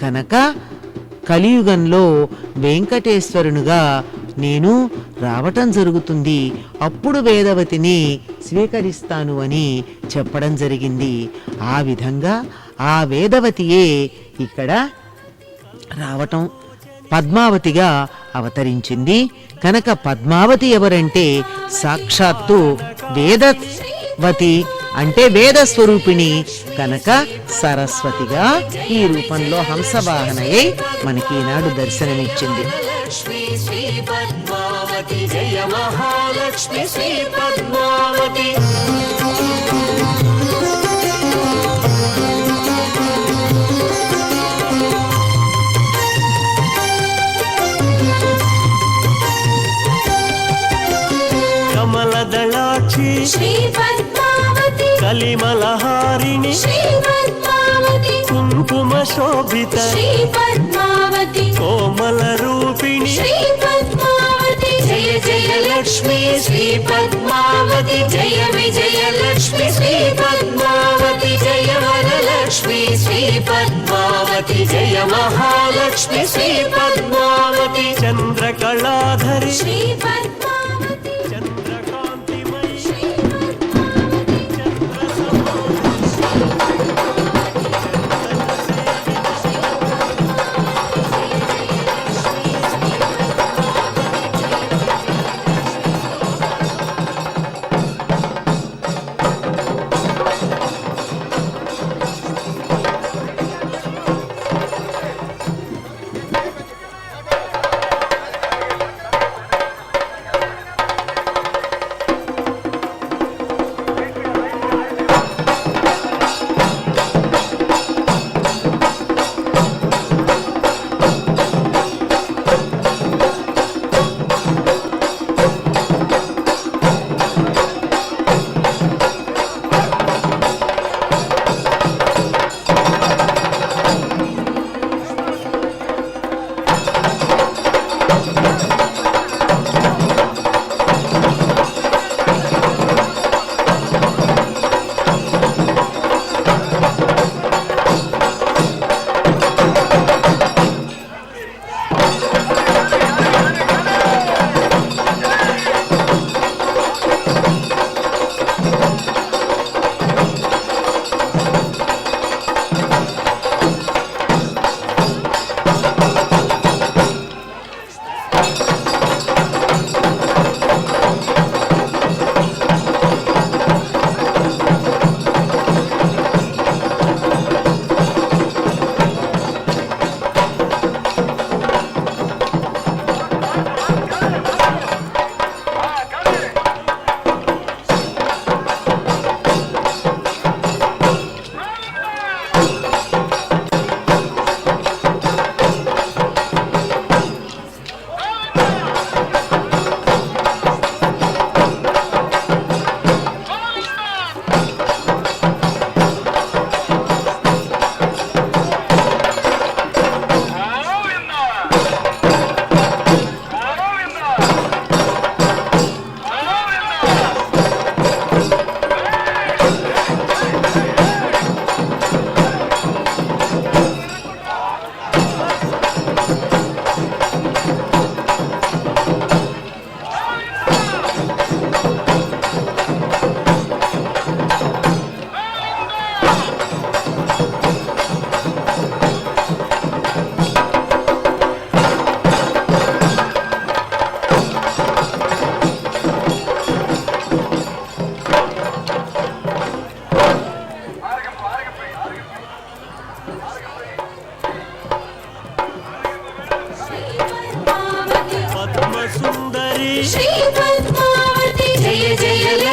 కనుక కలియుగంలో వెంకటేశ్వరునిగా నేను రావటం జరుగుతుంది, అప్పుడు వేదవతిని స్వీకరిస్తాను అని చెప్పడం జరిగింది. ఆ విధంగా ఆ వేదవతియే ఇక్కడ రావటం పద్మావతిగా అవతరించింది. కనుక పద్మావతి ఎవరంటే సాక్షాత్తు వేదవతి, అంటే వేద స్వరూపిణి కనుక సరస్వతిగా ఈ రూపంలో హంసవాహనయై మనకి ఈనాడు దర్శనమిచ్చింది. లక్ష్మీ శ్రీ పద్మావతి జయ మహాలక్ష్మి శ్రీ పద్మావతి. కమలదళాక్షి శ్రీ పద్మావతి కలిమలహారిణి శ్రీ పద్మావతి కుంకుమ శోభిత శ్రీ పద్మావతి కోమల రూపిణి శ్రీ పద్మావతి జయ జయ లక్ష్మీ శ్రీ పద్మావతి జయ విజయ లక్ష్మి శ్రీ పద్మావతి జయ వరలక్ష్మి శ్రీ పద్మావతి జయ మహాలక్ష్మి శ్రీ పద్మావతి చంద్రకళాధరి శ్రీ పద్మావతి చంద్రకాంతిమయి శ్రీ పద్మావతి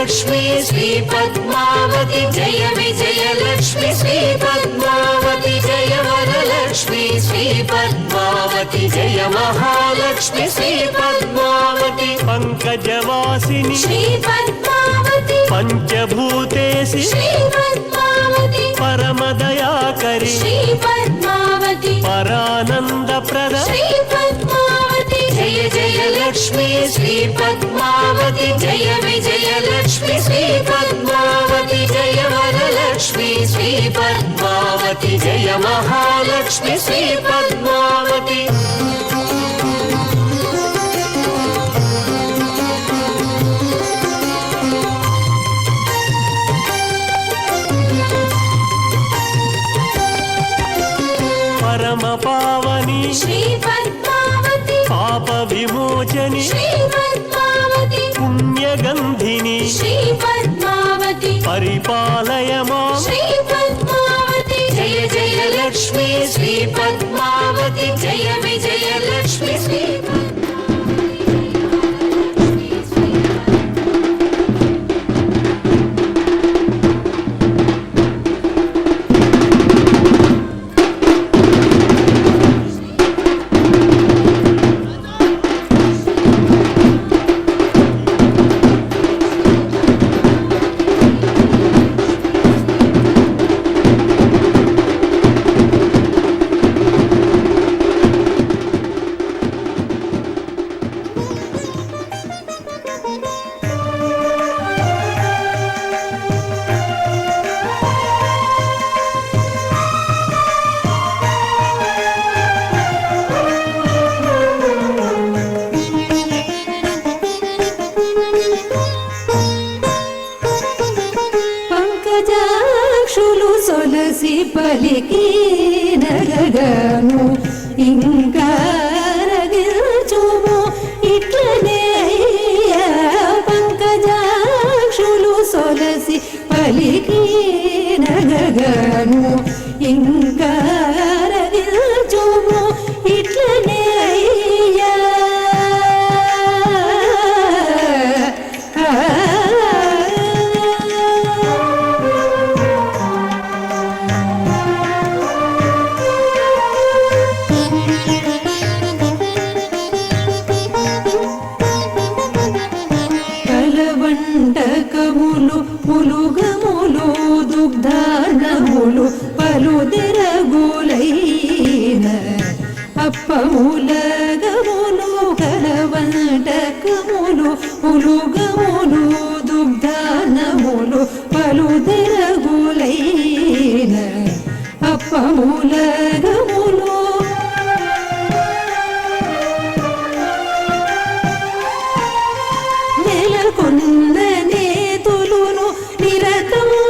लक्ष्मी श्री पद्मावती जय विजयलक्ष्मी श्री पद्मावती जय वरलक्ष्मी श्री पद्मावती जय महालक्ष्मी श्री पद्मावती पंकजवासिनी श्री पद्मावती पंचभूतेशी श्री पद्मावती परमदयाकरी श्री पद्मावती परानंदप्रद श्री पद्मावती जय जय लक्ष्मी श्री पद्मावती जय विजयलक्ष्मी श्री पद्मावती जय वरलक्ष्मी श्री पद्मावती जय महालक्ष्मी श्री पद्मावती परम पावनी श्री पद्मावती पाप विमोचनी श्री पद्मावती पुण्यगंधिनी श्री पद्मावती परिपालय मां श्री पद्मावती जय जय लक्ष्मी श्री पद्मावती जय विजयलक्ष्मी श्री పంకజాక్షులు సొలసి పలికి నగగను ఇంకా రగిల్చుము ఇట్లనే అయ్యా పంకజాక్షులు సొలసి పలికి నగగను ఇంకా రగిల్చుము ఇట్లనే అయ్యా కలవంటకములు పులుగములు దుగ్ధాన్నములు పలుదెరగులైన అప్పములగములు కలవంటకములు పులుగములు దుగ్ధాన్నములు పలుదెరగులైన అప్పములగములు నెలకొన్న నేతులును నిరతము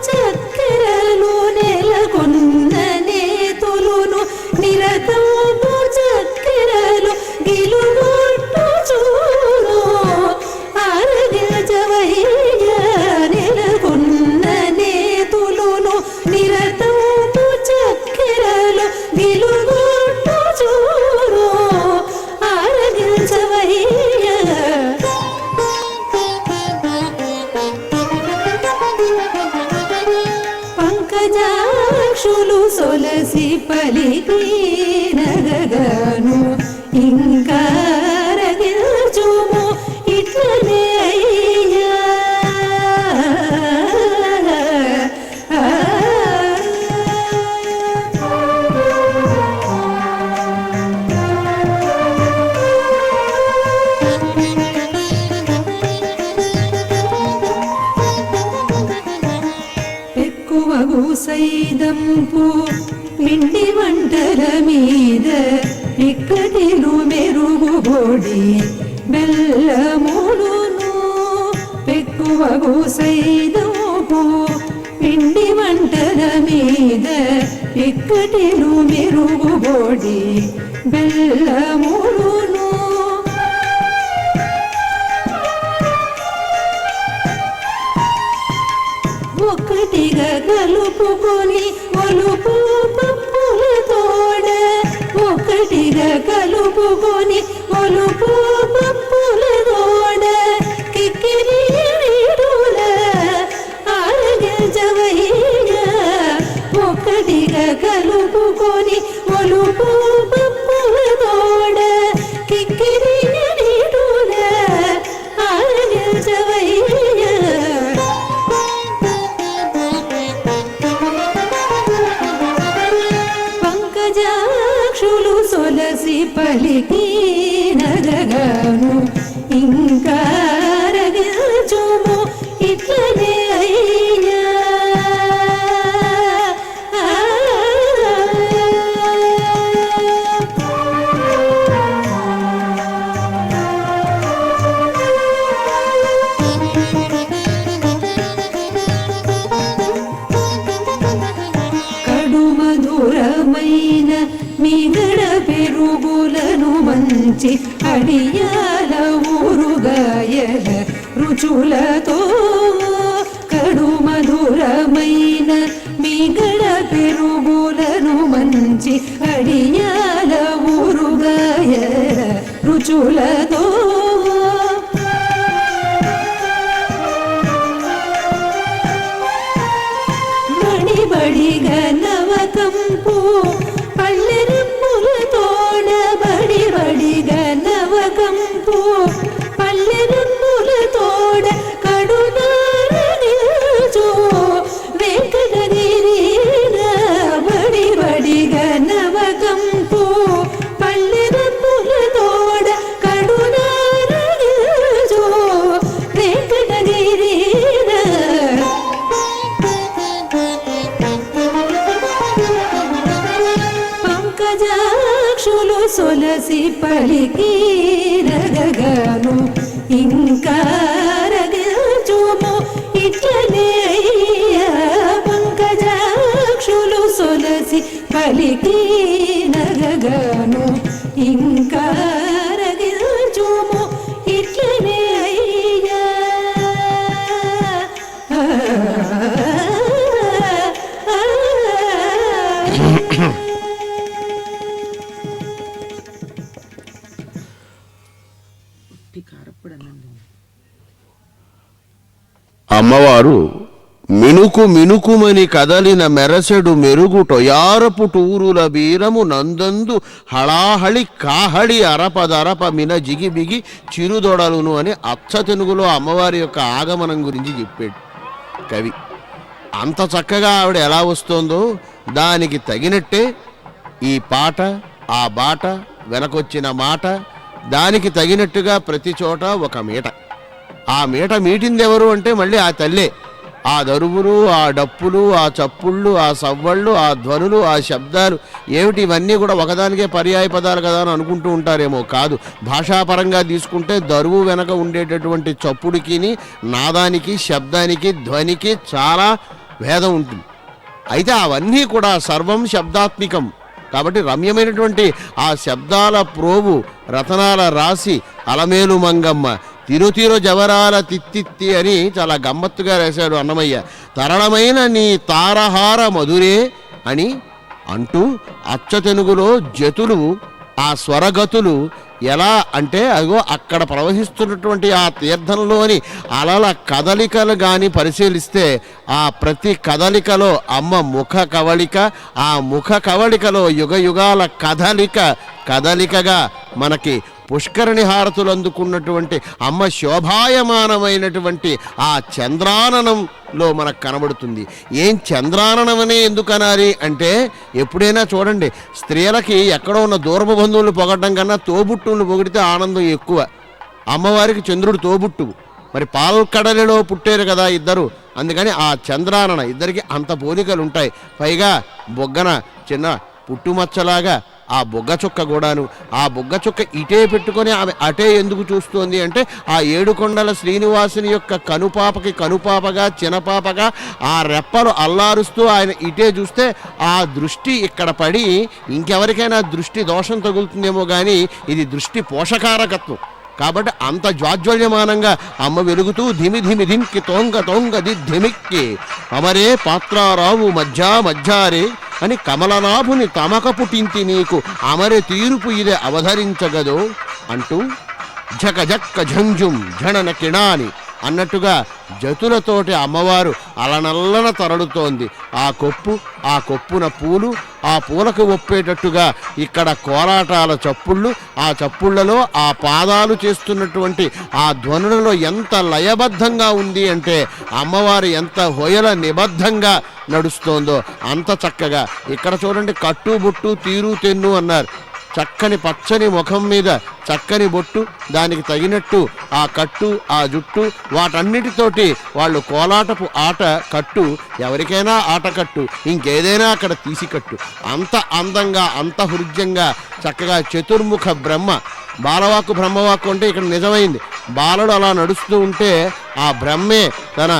చక్కెరలు నెలకొన్న నేతులును నిరతము చక్కెరలు గిలుగొట్టు చూడు ఆరగజవయ్య నెలకొన్న నేతులును నిరతము చక్కెరలు గిలుగొట్టు చూడు ఆరగజవయ్య పంకజాక్షులు సొలసి పలికి నగగను ఇంకా రగిల్చుము ఇట్లనే అయ్యా ఎక్కువగు సైదంపు పిండి వంటల మీద ఇక్కటిను మెరుగుబొడి బెల్లములును ఎక్కువగు సైదంపు పిండి వంటల మీద ఇక్కటిను మెరుగుబొడి బెల్లములును ఒక్కటిగా కలుపుకొని ఒలుపు పప్పుల తోడ ఒక్కటిగా కలుపుకొని ఒలుపు పప్పుల తోడ కిక్కిరి ఒక్కటిగా కలుపుకొని ఒలుపు పప్పుల తోడ కిక్కిరి నీటుల ఆరగించవయ్య పంకజాక్షులు సొలసి పలికి నరగాను ఇంకా రగించుము ఇట్లనే అయ్యా కడు మధురమైన మిగడ పెరుగులను మంచి అడియాల ఊరుగాయల రుచులతో కడు మధురమైన మిగడ పెరుగులను మంచి అడియాల ఊరుగాయల రుచులతో బడిబడిగ నవకంపు పల్లెరింపుల తోడ బడిబడిగ నవకంపు పల్లెరింపుల తోడ కడునారనిల్చు వెంకటగిరి బడిబడిగ నవకంపు పల్లెరింపుల తోడ కడునారనిల్చు వెంకటగిరి పంకజాక్షులు సొలసి పలికి రగగాను ఇంకా రగించుము ఇట్లనే అయ్యా పంకజాక్షులు సొలసి పలికి రగగాను ఇంకా రగించుము ఇట్లనే అయ్యా అమ్మవారు మినుకు మినుకుమని కదలిన మెరసెడు మెరుగు టొయారపు టూరుల బీరము నందందు హళాహళి కాహళి అరపదరప మిన జిగిబిగి చిరుదొడలును అని అచ్చ తెలుగులో అమ్మవారి యొక్క ఆగమనం గురించి చెప్పాడు కవి. అంత చక్కగా ఆవిడ ఎలా వస్తోందో దానికి తగినట్టే ఈ పాట, ఆ బాట, వెనకొచ్చిన మాట, దానికి తగినట్టుగా ప్రతి చోట ఒక మీట. ఆ మీట మీటింది ఎవరు అంటే మళ్ళీ ఆ తల్లే. ఆ దరువులు, ఆ డప్పులు, ఆ చప్పుళ్ళు, ఆ సవ్వళ్ళు, ఆ ధ్వనులు, ఆ శబ్దాలు ఏమిటి, ఇవన్నీ కూడా ఒకదానికే పర్యాయ పదాలు కదా అని అనుకుంటూ ఉంటారేమో. కాదు, భాషాపరంగా తీసుకుంటే దరువు వెనక ఉండేటటువంటి చప్పుడికి, నాదానికి, శబ్దానికి, ధ్వనికి చాలా భేదం ఉంటుంది. అయితే అవన్నీ కూడా సర్వం శబ్దాత్మికం కాబట్టి రమ్యమైనటువంటి ఆ శబ్దాల ప్రోవు రతనాల రాసి అలమేలు మంగమ్మ తిరుతిరు జవరాల తిత్తిత్తి అని చాలా గమ్మత్తుగా రాశాడు అన్నమయ్య. తరళమైన నీ తారహార మధురే అని అంటూ అచ్చతెనుగులో జతులు, ఆ స్వరగతులు ఎలా అంటే అదిగో అక్కడ ప్రవహిస్తున్నటువంటి ఆ తీర్థంలోని అలల కదలికలు కానీ పరిశీలిస్తే ఆ ప్రతి కదలికలో అమ్మ ముఖ కవళిక, ఆ ముఖ కవళికలో యుగ యుగాల కదలికగా మనకి పుష్కరిణి హారతులు అందుకున్నటువంటి అమ్మ శోభాయమానమైనటువంటి ఆ చంద్రాననంలో మనకు కనబడుతుంది. ఏం చంద్రాననమనే ఎందుకు అనాలి అంటే, ఎప్పుడైనా చూడండి, స్త్రీలకి ఎక్కడో ఉన్న దూరపు బంధువులు పొగడడం కన్నా తోబుట్టువులు పొగిడితే ఆనందం ఎక్కువ. అమ్మవారికి చంద్రుడు తోబుట్టు, మరి పాల్కడలిలో పుట్టారు కదా ఇద్దరు, అందుకని ఆ చంద్రానన ఇద్దరికి అంత పోలికలు ఉంటాయి. పైగా బొగ్గన చిన్న పుట్టుమచ్చలాగా ఆ బొగ్గ చుక్క కూడాను, ఆ బొగ్గ చుక్క ఇటే పెట్టుకొని ఆమె అటే ఎందుకు చూస్తోంది అంటే, ఆ ఏడుకొండల శ్రీనివాసుని యొక్క కనుపాపకి కనుపాపగా చినపాపగా ఆ రెప్పలు అల్లారుస్తూ ఆయన ఇటే చూస్తే ఆ దృష్టి ఇక్కడ పడి ఇంకెవరికైనా దృష్టి దోషం తగులుతుందేమో కానీ ఇది దృష్టి పోషకారకత్వం కాబట్టి అంత జ్వాజ్వల్యమానంగా అమ్మ వెలుగుతూ ధిమి ధిమి ధింకి తొంగ తొంగ ధిమిక్కి అమరే పాత్రారావు మధ్యారే అని కమలనాభుని తమక పుటింతి నీకు అమరే తీర్పు ఇదే అవధరించగదో అంటూ ఝక ఝక్క ఝంఝుం ఝణన కిణాని అన్నట్టుగా జతులతోటి అమ్మవారు అలనల్లన తరలుతోంది. ఆ కొప్పున పూలు, ఆ పూలకు ఒప్పేటట్టుగా ఇక్కడ కోలాటాల చప్పుళ్ళు, ఆ చప్పుళ్లలో ఆ పాదాలు చేస్తున్నటువంటి ఆ ధ్వనులలో ఎంత లయబద్ధంగా ఉంది అంటే అమ్మవారు ఎంత హొయల నిబద్ధంగా నడుస్తోందో అంత చక్కగా. ఇక్కడ చూడండి, కట్టు బొట్టు తీరు తెన్ను అన్నారు. చక్కని పచ్చని ముఖం మీద చక్కని బొట్టు, దానికి తగినట్టు ఆ కట్టు, ఆ జుట్టు, వాటన్నిటితోటి వాళ్ళు కోలాటపు ఆట కట్టు, ఎవరికైనా ఆట కట్టు, ఇంకేదైనా అక్కడ తీసి కట్టు. అంత అందంగా, అంత హృద్యంగా చక్కగా చతుర్ముఖ బ్రహ్మ, బాలవాక్కు బ్రహ్మవాక్కు అంటే ఇక్కడ నిజమైంది. బాలుడు అలా నడుస్తూ ఉంటే ఆ బ్రహ్మే తన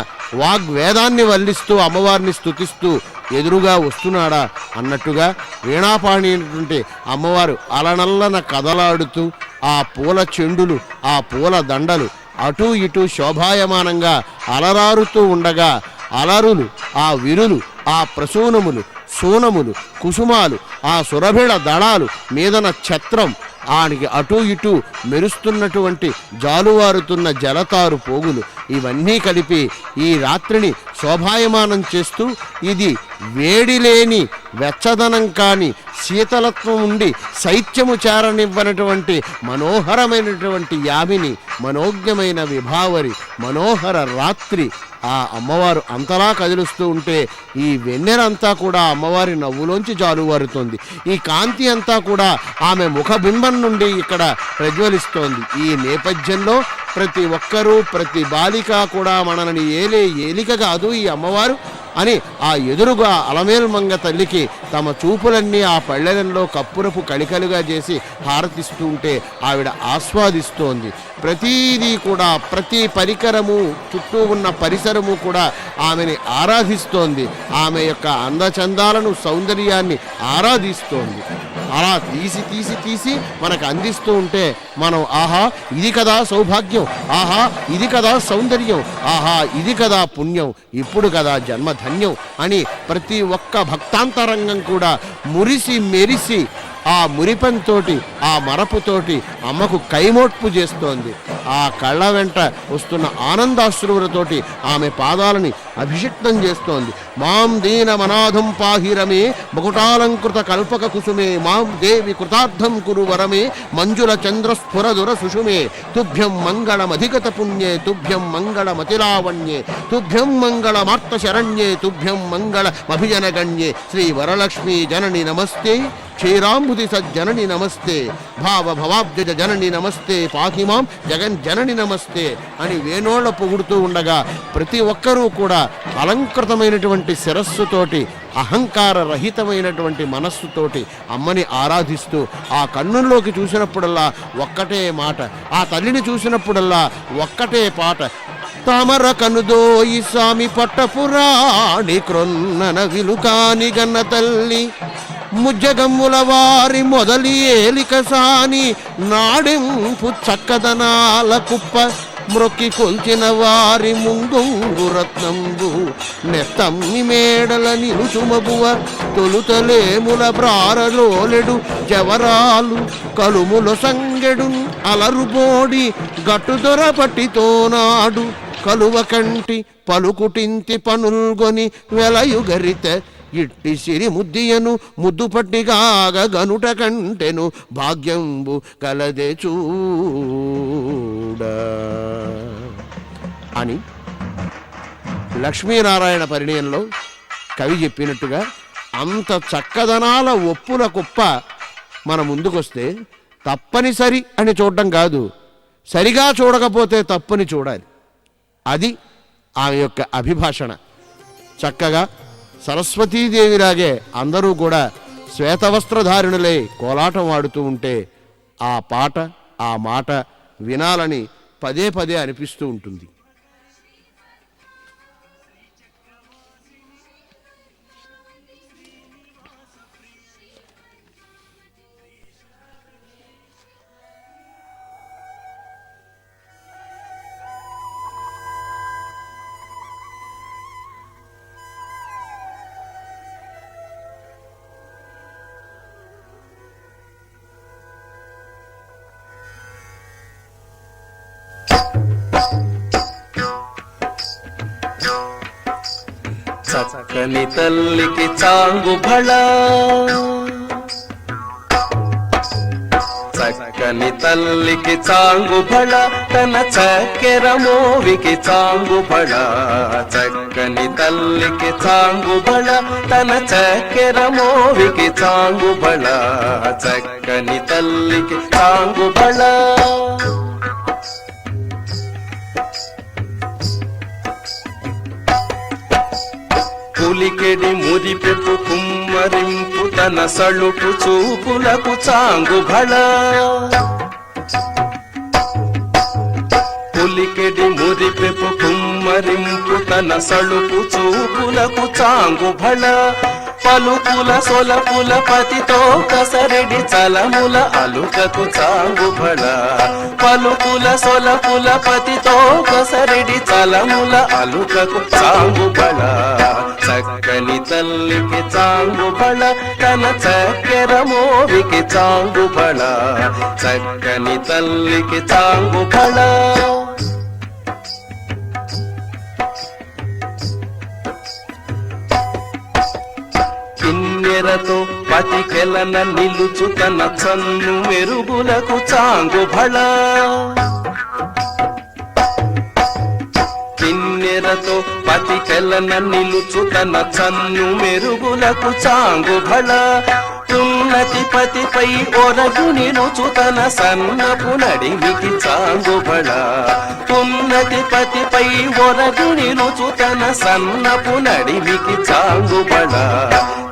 వాగ్వేదాన్ని వల్లిస్తూ అమ్మవారిని స్తుతిస్తూ ఎదురుగా వస్తున్నాడా అన్నట్టుగా వీణాపాణి అయినటువంటి అమ్మవారు అలనల్లన కదలాడుతూ ఆ పూల చెండులు, ఆ పూల దండలు అటూ ఇటూ శోభాయమానంగా అలరారుతూ ఉండగా అలరులు, ఆ విరులు, ఆ ప్రసూనములు, సూనములు, కుసుమాలు, ఆ సురభిళ దళాలు మీదన ఛత్రం, ఆనికి అటూ ఇటూ మెరుస్తున్నటువంటి జాలువారుతున్న జలతారు పోగులు, ఇవన్నీ కలిపి ఈ రాత్రిని శోభాయమానం చేస్తూ ఇది వేడిలేని వెచ్చదనం కాని శీతలత్వం ఉండి శైత్యము చేరనివ్వనటువంటి మనోహరమైనటువంటి యామిని, మనోజ్ఞమైన విభావరి, మనోహర రాత్రి ఆ అమ్మవారు అంతలా కదిలిస్తూ ఉంటే ఈ వెన్నెలంతా కూడా అమ్మవారి నవ్వులోంచి జాలువారుతోంది. ఈ కాంతి అంతా కూడా ఆమె ముఖబింబం నుండి ఇక్కడ ప్రజ్వలిస్తోంది. ఈ నేపథ్యంలో ప్రతి ఒక్కరూ, ప్రతి బాలిక కూడా మనల్ని ఏలే ఏలిక కాదు ఈ అమ్మవారు అని ఆ ఎదురుగా అలమేల్మంగ తల్లికి తమ చూపులన్నీ ఆ పళ్ళెలలో కప్పురపు కళికలుగా చేసి హారతిస్తూ ఉంటే ఆవిడ ఆస్వాదిస్తోంది. ప్రతీదీ కూడా, ప్రతి పరికరము, చుట్టూ ఉన్న పరిసరము కూడా ఆమెని ఆరాధిస్తోంది. ఆమె యొక్క అందచందాలను, సౌందర్యాన్ని ఆరాధిస్తోంది. అలా తీసి తీసి తీసి మనకు అందిస్తూ ఉంటే మనం ఆహా ఇది కదా సౌభాగ్యం, ఆహా ఇది కదా సౌందర్యం, ఆహా ఇది కదా పుణ్యం, ఇప్పుడు కదా జన్మధన్యం అని ప్రతి ఒక్క భక్తాంతరంగం కూడా మురిసి మెరిసి ఆ మురిపంతోటి, ఆ మరపుతోటి అమ్మకు కైమోట్పు చేస్తోంది. ఆ కళ్ళ వెంట వస్తున్న ఆనందాశ్రువులతోటి ఆమె పాదాలని అభిషిక్తం చేస్తోంది. మాం దీన మనాథం పాహిరమే మకుటాలంకృత కల్పక కుసుమే మాం దేవి కృతార్థం కురు వరమే మంజుల చంద్రస్ఫురదుర సుషుమే తుభ్యం మంగళమధిగత పుణ్యే తుభ్యం మంగళమతిలావణ్యే తుభ్యం మంగళమార్త శరణ్యే తుభ్యం మంగళమభిజనగణ్యే శ్రీ వరలక్ష్మీ జనని నమస్తే క్షీరాంబుది సజ్జనని నమస్తే భావ భవాబ్జ జనని నమస్తే పాహిమాం జగన్ జనని నమస్తే అని వేణోళ్ళ పొగుడుతూ ఉండగా ప్రతి ఒక్కరూ కూడా అలంకృతమైనటువంటి శిరస్సుతోటి, అహంకార రహితమైనటువంటి మనస్సుతోటి అమ్మని ఆరాధిస్తూ ఆ కన్నుల్లోకి చూసినప్పుడల్లా ఒక్కటే మాట, ఆ తల్లిని చూసినప్పుడల్లా ఒక్కటే పాట. తామర కనుదోయి స్వామి పట్టపురాణి క్రొన్నన విలుకాని గన్న తల్లి ముజ్జగమ్ముల వారి మొదలి ఏలిక సాని నాడెంపు చక్కదనాల కుప్ప మ్రొక్కి కొల్చిన వారి ముంగుంగు రత్నంబు నెత్తమ్మి మేడల నిలుచుమగువ తొలుతలేముల బ్రారలోలెడు జవరాలు కలుముల సంగెడు అలరుబోడి గట్టుదొర పట్టితోనాడు కలువ కంటి పలుకుటింతి పనుల్గొని వెలయుగరిత ఇట్టి సిరి ముద్దియను ముద్దు పట్టిగాగ గనుట కంటెను భాగ్యంబు కలదే చూడ అని లక్ష్మీనారాయణ పరిణయంలో కవి చెప్పినట్టుగా అంత చక్కదనాల ఒప్పుల కుప్ప మన ముందుకొస్తే తప్పనిసరి అని చూడడం కాదు, సరిగా చూడకపోతే తప్పని చూడాలి. అది ఆమె యొక్క అభిభాషణ. చక్కగా సరస్వతీదేవిలాగే అందరూ కూడా శ్వేతవస్త్రధారుణులై కోలాటం ఆడుతూ ఉంటే ఆ పాట, ఆ మాట వినాలని పదే పదే అనిపిస్తూ ఉంటుంది. చక్కని తల్లికి చాంగుబళ చక్కని తల్లికి చాంగుబళ తన చక్కెర మోవికి చాంగుబళ చక్కని తల్లికి చాంగుబళ తన చక్కెర మోవికి చాంగుబళ చక్కని తల్లికి చాంగుబళ పులికెడి మురిపెపు కుమ్మరింపు తన సళుపు చూపులకు చాంగుబళ పులికెడి మురిపెపు కుమ్మరింపు తన సళుపు చూపులకు చాంగుబళ పలుకుల సొలపుల పతితో కసరెడి చలముల అలుకకు చాంగుబళ పలుకుల సొలపుల పతితో కసరెడి చలముల అలుకకు చాంగుబళ చక్కని తల్లికి చాంగుబళ తన చక్కెర మోవికి చాంగుబళ చక్కని తల్లికి చాంగుబళ కిన్నెరతో పతికెలన నిలుచు తన చన్ను మెరుగులకు చాంగుబళ కిన్నెరతో పతికెలన నిలుచు తన చన్ను మెరుగులకు చాంగుబళ ఉన్నతి పతిపై ఒరగుని రుచు తన సన్నపు నడిమికి చాంగుబళ ఉన్నతి పతిపై ఒరగుని రుచు తన సన్నపు నడిమికి చాంగుబళ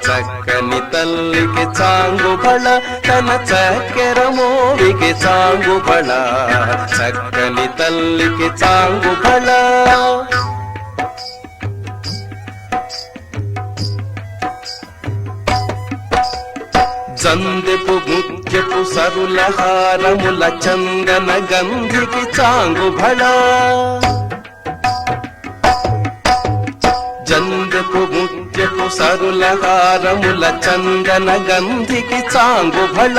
చక్కని తల్లికి చాంగుబళ తన చక్కెర మోవికి చాంగుబళ చక్కని తల్లికి చాంగుబళ చందెపు ముఖ్యపు సరుల హారముల చందన గంధికి చాంగుబళ చందెపు ముఖ్యపు సరుల హారముల చందన గంధికి చాంగుబళ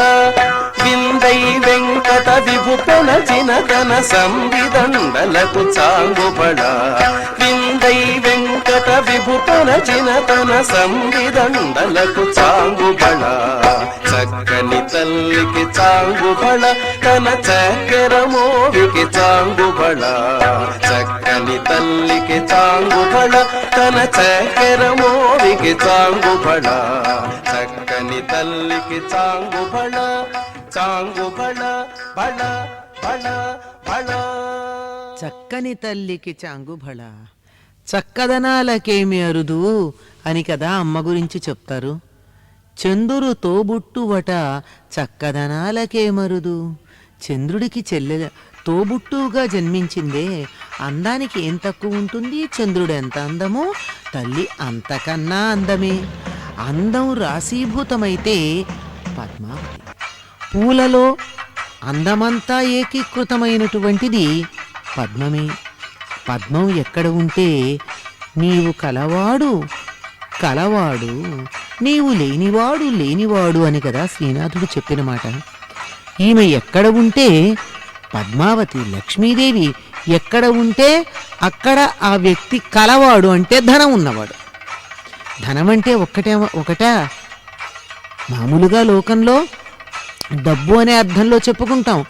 విందై వెంకట విభుపన చినతన సంవిదండలకు చాంగుబళ విందై వెంకట విభుపన చినతన సంవిదండలకు చాంగుబళ చక్కని తల్లికి చాంగుబళ తన చక్కెర మోవికి చాంగుబళ చక్కని తల్లికి చాంగుబళ తన చక్కెర మోవికి చాంగుబళ చక్కని తల్లికి చాంగుబళ చాంగుబళ బళ బళ బళ చక్కని తల్లికి చాంగుబళ చక్కదనాలకేమి అరుదు అని కదా అమ్మ గురించి చెప్తారు. చంద్రుడు తోబుట్టువట చక్కదనాలకేమరుదు. చంద్రుడికి చెల్లె తోబుట్టుగా జన్మించిందే, అందానికి ఏం తక్కువ ఉంటుంది? చంద్రుడు ఎంత అందమో తల్లి అంతకన్నా అందమే. అందం రాశీభూతమైతే పద్మావతి. పూలలో అందమంతా ఏకీకృతమైనటువంటిది పద్మమే. పద్మం ఎక్కడ ఉంటే నీవు కలవాడు కలవాడు, నీవు లేనివాడు లేనివాడు అని కదా శ్రీనాథుడు చెప్పిన మాట. ఈమె ఎక్కడ ఉంటే పద్మావతి లక్ష్మీదేవి ఎక్కడ ఉంటే అక్కడ ఆ వ్యక్తి కలవాడు అంటే ధనం ఉన్నవాడు. ధనం అంటే ఒకటా? మామూలుగా లోకంలో డబ్బు అనే అర్థంలో చెప్పుకుంటాం.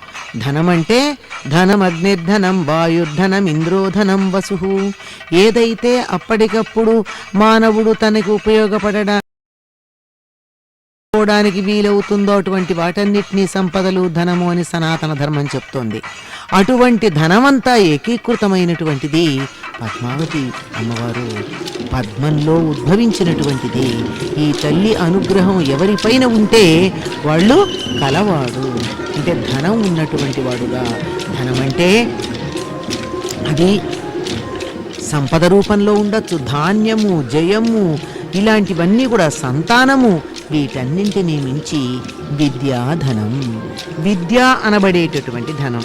ధనం అంటే ధనం అగ్నిర్ధనం వాయుర్ధనం ఇంద్రోధనం వసు. ఏదైతే అప్పటికప్పుడు మానవుడు తనకు ఉపయోగపడడానికి వీలవుతుందో అటువంటి వాటన్నిటినీ సంపదలు ధనము అని సనాతన ధర్మం చెప్తోంది. అటువంటి ధనమంతా ఏకీకృతమైనటువంటిది పద్మావతి అమ్మవారు. పద్మంలో ఉద్భవించినటువంటిది. ఈ తల్లి అనుగ్రహం ఎవరిపైన ఉంటే వాళ్ళు కలవాడు అంటే ధనం ఉన్నటువంటి వాడుగా. ధనం అంటే అది సంపద రూపంలో ఉండొచ్చు, ధాన్యము, జయము, ఇలాంటివన్నీ కూడా, సంతానము, వీటన్నింటినీ మించి విద్యాధనం, విద్య అనబడేటటువంటి ధనం.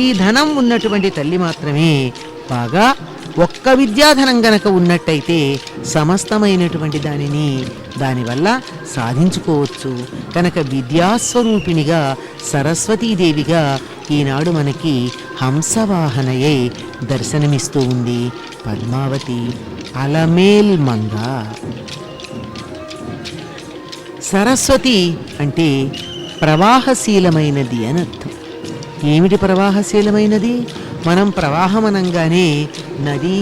ఈ ధనం ఉన్నటువంటి తల్లి మాత్రమే బాగా, ఒక్క విద్యాధనం గనక ఉన్నట్టయితే సమస్తమైనటువంటి దానివల్ల సాధించుకోవచ్చు. కనుక విద్యాస్వరూపిణిగా సరస్వతీదేవిగా ఈనాడు మనకి హంసవాహనయై దర్శనమిస్తూ ఉంది పద్మావతి అలమేల్ మంగ. సరస్వతి అంటే ప్రవాహశీలమైనది అనర్థం. ఏమిటి ప్రవాహశీలమైనది? మనం ప్రవాహమనంగానే నది,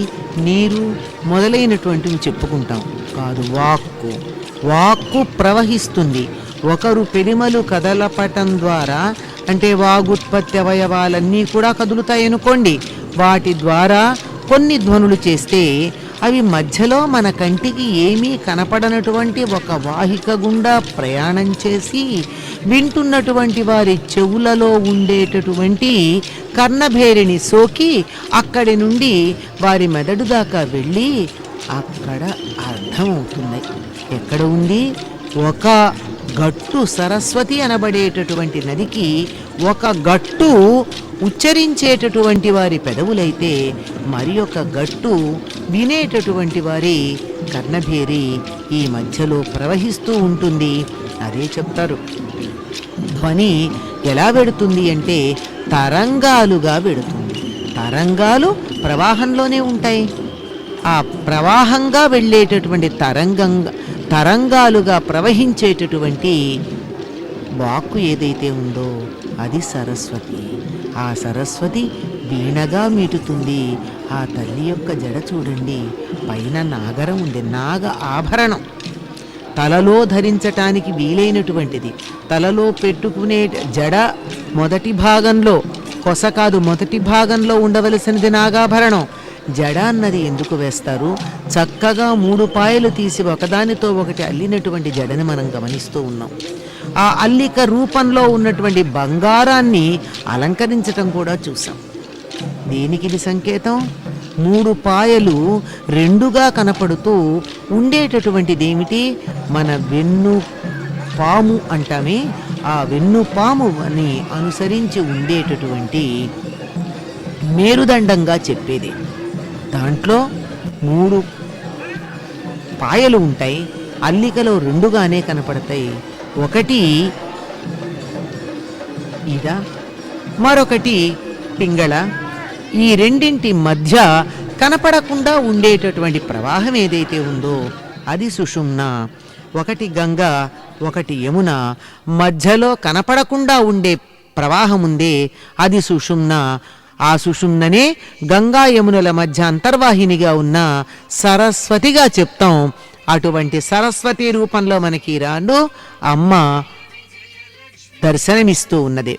నీరు మొదలైనటువంటివి చెప్పుకుంటాం. కాదు, వాక్కు. వాక్కు ప్రవహిస్తుంది. ఒకరు పెరిమలు కదలపటం ద్వారా, అంటే వాగుత్పత్తి అవయవాలన్నీ కూడా కదులుతాయనుకోండి. వాటి ద్వారా కొన్ని ధ్వనులు చేస్తే అవి మధ్యలో మన కంటికి ఏమీ కనపడనటువంటి ఒక వాహిక గుండా ప్రయాణం చేసి వింటున్నటువంటి వారి చెవులలో ఉండేటటువంటి కర్ణభేరిని సోకి అక్కడి నుండి వారి మెదడు దాకా వెళ్ళి అక్కడ అర్థమవుతుంది. ఎక్కడ ఉంది? ఒక గట్టు, సరస్వతి అనబడేటటువంటి నదికి ఒక గట్టు ఉచ్చరించేటటువంటి వారి పెదవులైతే మరి ఒక గట్టు వినేటటువంటి వారి కర్ణభేరి ఈ మధ్యలో ప్రవహిస్తూ ఉంటుంది. అదే చెప్తారు, ధ్వని ఎలా వెడుతుంది అంటే తరంగాలుగా వెడుతుంది. తరంగాలు ప్రవాహంలోనే ఉంటాయి. ఆ ప్రవాహంగా వెళ్ళేటటువంటి తరంగాలుగా ప్రవహించేటటువంటి వాక్కు ఏదైతే ఉందో అది సరస్వతి. ఆ సరస్వతి వీణగా మీటుతుంది. ఆ తల్లి యొక్క జడ చూడండి, పైన నాగరం ఉంది, నాగ ఆభరణం, తలలో ధరించటానికి వీలైనటువంటిది. తలలో పెట్టుకునే జడ మొదటి భాగంలో, కొస కాదు, మొదటి భాగంలో ఉండవలసినది నాగాభరణం. జడ అన్నది ఎందుకు వేస్తారు? చక్కగా 3 పాయలు తీసి ఒకదానితో ఒకటి అల్లినటువంటి జడని మనం గమనిస్తూ ఉన్నాం. ఆ అల్లిక రూపంలో ఉన్నటువంటి బంగారాన్ని అలంకరించటం కూడా చూసాం. దేనికి ఇది సంకేతం? 3 పాయలు రెండుగా కనపడుతూ ఉండేటటువంటిది ఏమిటి? మన వెన్ను పాము అంటామే, ఆ వెన్ను పాము అని అనుసరించి ఉండేటటువంటి మేరుదండంగా చెప్పేది. దాంట్లో 3 పాయలు ఉంటాయి, అల్లికలో 2గానే కనపడతాయి. ఒకటి ఇద, మరొకటి పింగళ. ఈ రెండింటి మధ్య కనపడకుండా ఉండేటటువంటి ప్రవాహం ఏదైతే ఉందో అది సుషుమ్న. ఒకటి గంగ, ఒకటి యమున. మధ్యలో కనపడకుండా ఉండే ప్రవాహం ఉందే అది సుషుమ్న. ఆ సుషుమ్ననే గంగా యమునుల మధ్య అంతర్వాహినిగా ఉన్న సరస్వతిగా చెప్తాం. అటువంటి సరస్వతి రూపంలో మనకి రాను అమ్మ దర్శనమిస్తూ ఉన్నది.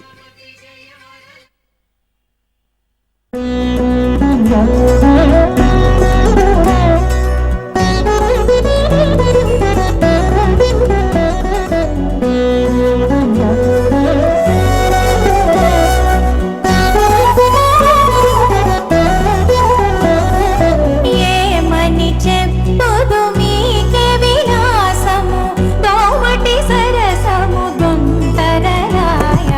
ఏమని చెప్పుదు మీకే విలాసము దోవటి సరసము దొంతరరాయ.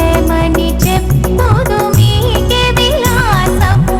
ఏమని చెప్పుదు మీకే విలాసము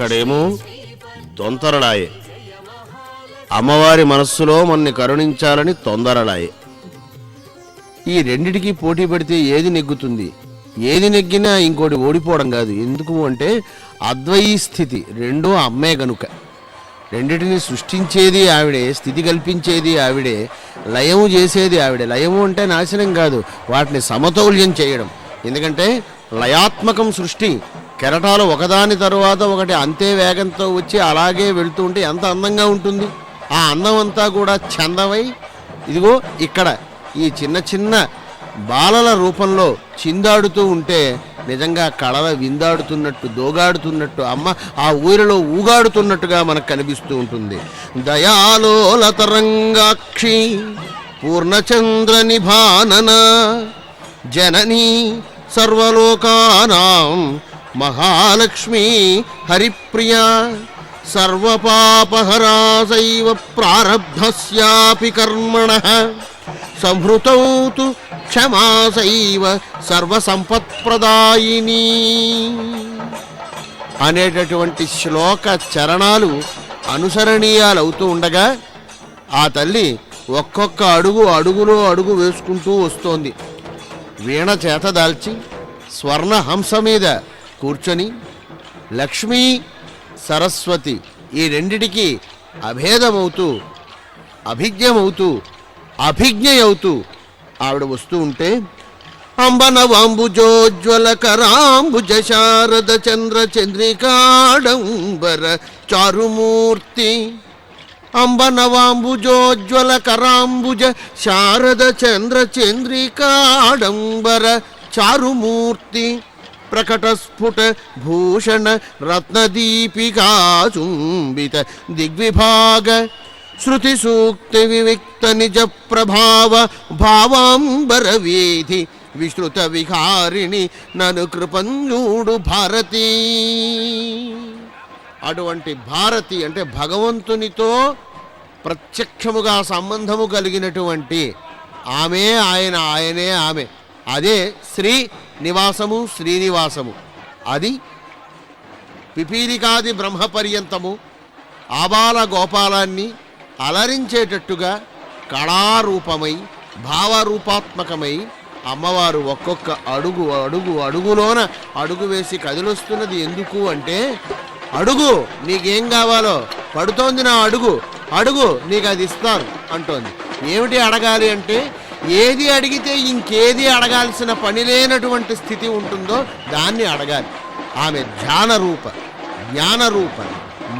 ఇక్కడేమో దొంతరలాయే. అమ్మవారి మనస్సులో మన్ని కరుణించాలని తొందరలాయే. ఈ రెండిటికి పోటీ పెడితే ఏది నెగ్గుతుంది? ఏది నెగ్గినా ఇంకోటి ఓడిపోవడం కాదు. ఎందుకు అంటే అద్వయీ స్థితి రెండో అమ్మే గనుక. రెండిటిని సృష్టించేది ఆవిడే, స్థితి కల్పించేది ఆవిడే, లయము చేసేది ఆవిడే. లయము అంటే నాశనం కాదు, వాటిని సమతౌల్యం చేయడం. ఎందుకంటే లయాత్మకం సృష్టి. కెరటాలు ఒకదాని తరువాత ఒకటి అంతే వేగంతో వచ్చి అలాగే వెళుతూ ఉంటే ఎంత అందంగా ఉంటుంది. ఆ అందం అంతా కూడా చందమై ఇదిగో ఇక్కడ ఈ చిన్న చిన్న బాలల రూపంలో చిందాడుతూ ఉంటే నిజంగా కళల విందాడుతున్నట్టు, దోగాడుతున్నట్టు, అమ్మ ఆ ఊరిలో ఊగాడుతున్నట్టుగా మనకు కనిపిస్తూ ఉంటుంది. దయాలోల తరంగాక్షి పూర్ణచంద్ర నిభానన జననీ సర్వలోకానాం మహాలక్ష్మీ హరిప్రియా సర్వపాపహరాసైవ ప్రారబ్ధస్యాపి కర్మణః సంహృతౌ తు క్షమాసైవ సర్వసంపత్ప్రదాయిని అనేటటువంటి శ్లోక చరణాలు అనుసరణీయాలవుతూ ఉండగా ఆ తల్లి ఒక్కొక్క అడుగులో అడుగు వేసుకుంటూ వస్తోంది. వీణ చేత దాల్చి స్వర్ణ హంస మీద కూర్చొని లక్ష్మీ సరస్వతి ఈ రెండిటికి అభేదమవుతూ, అభిజ్ఞమవుతూ, అభిజ్ఞయవుతూ ఆవిడ వస్తూ ఉంటే అంబనవాంబుజోజ్వల కరాంబుజ శారద చంద్ర చంద్రికాడంబర చారుమూర్తి అంబనవాంబుజోజ్వల కరాంబుజ శారద చంద్ర చంద్రికాడంబర చారుమూర్తి ప్రకటస్ఫుట భూషణ రత్నదీపికాచుంబిత దిగ్విభాగ శృతి సూక్తి వివిక్త నిజ ప్రభావ భావాంబర వీధి విశ్రుత విహారిణి నను కృపంజూడు భారతి. అటువంటి భారతి అంటే భగవంతునితో ప్రత్యక్షముగా సంబంధము కలిగినటువంటి ఆమె, ఆయన, ఆయనే ఆమె. అదే శ్రీ నివాసము, శ్రీనివాసము. అది పిపీలికాది బ్రహ్మపర్యంతము ఆబాల గోపాలాన్ని అలరించేటట్టుగా కళారూపమై భావరూపాత్మకమై అమ్మవారు ఒక్కొక్క అడుగులోన అడుగు వేసి కదిలొస్తున్నది. ఎందుకు అంటే అడుగు నీకేం కావాలో, పడుతోంది నా అడుగు నీకు అది ఇస్తాను అంటోంది. ఏమిటి అడగాలి అంటే ఏది అడిగితే ఇంకేది అడగాల్సిన పని లేనటువంటి స్థితి ఉంటుందో దాన్ని అడగాలి. ఆమె ధ్యానరూప, జ్ఞానరూప,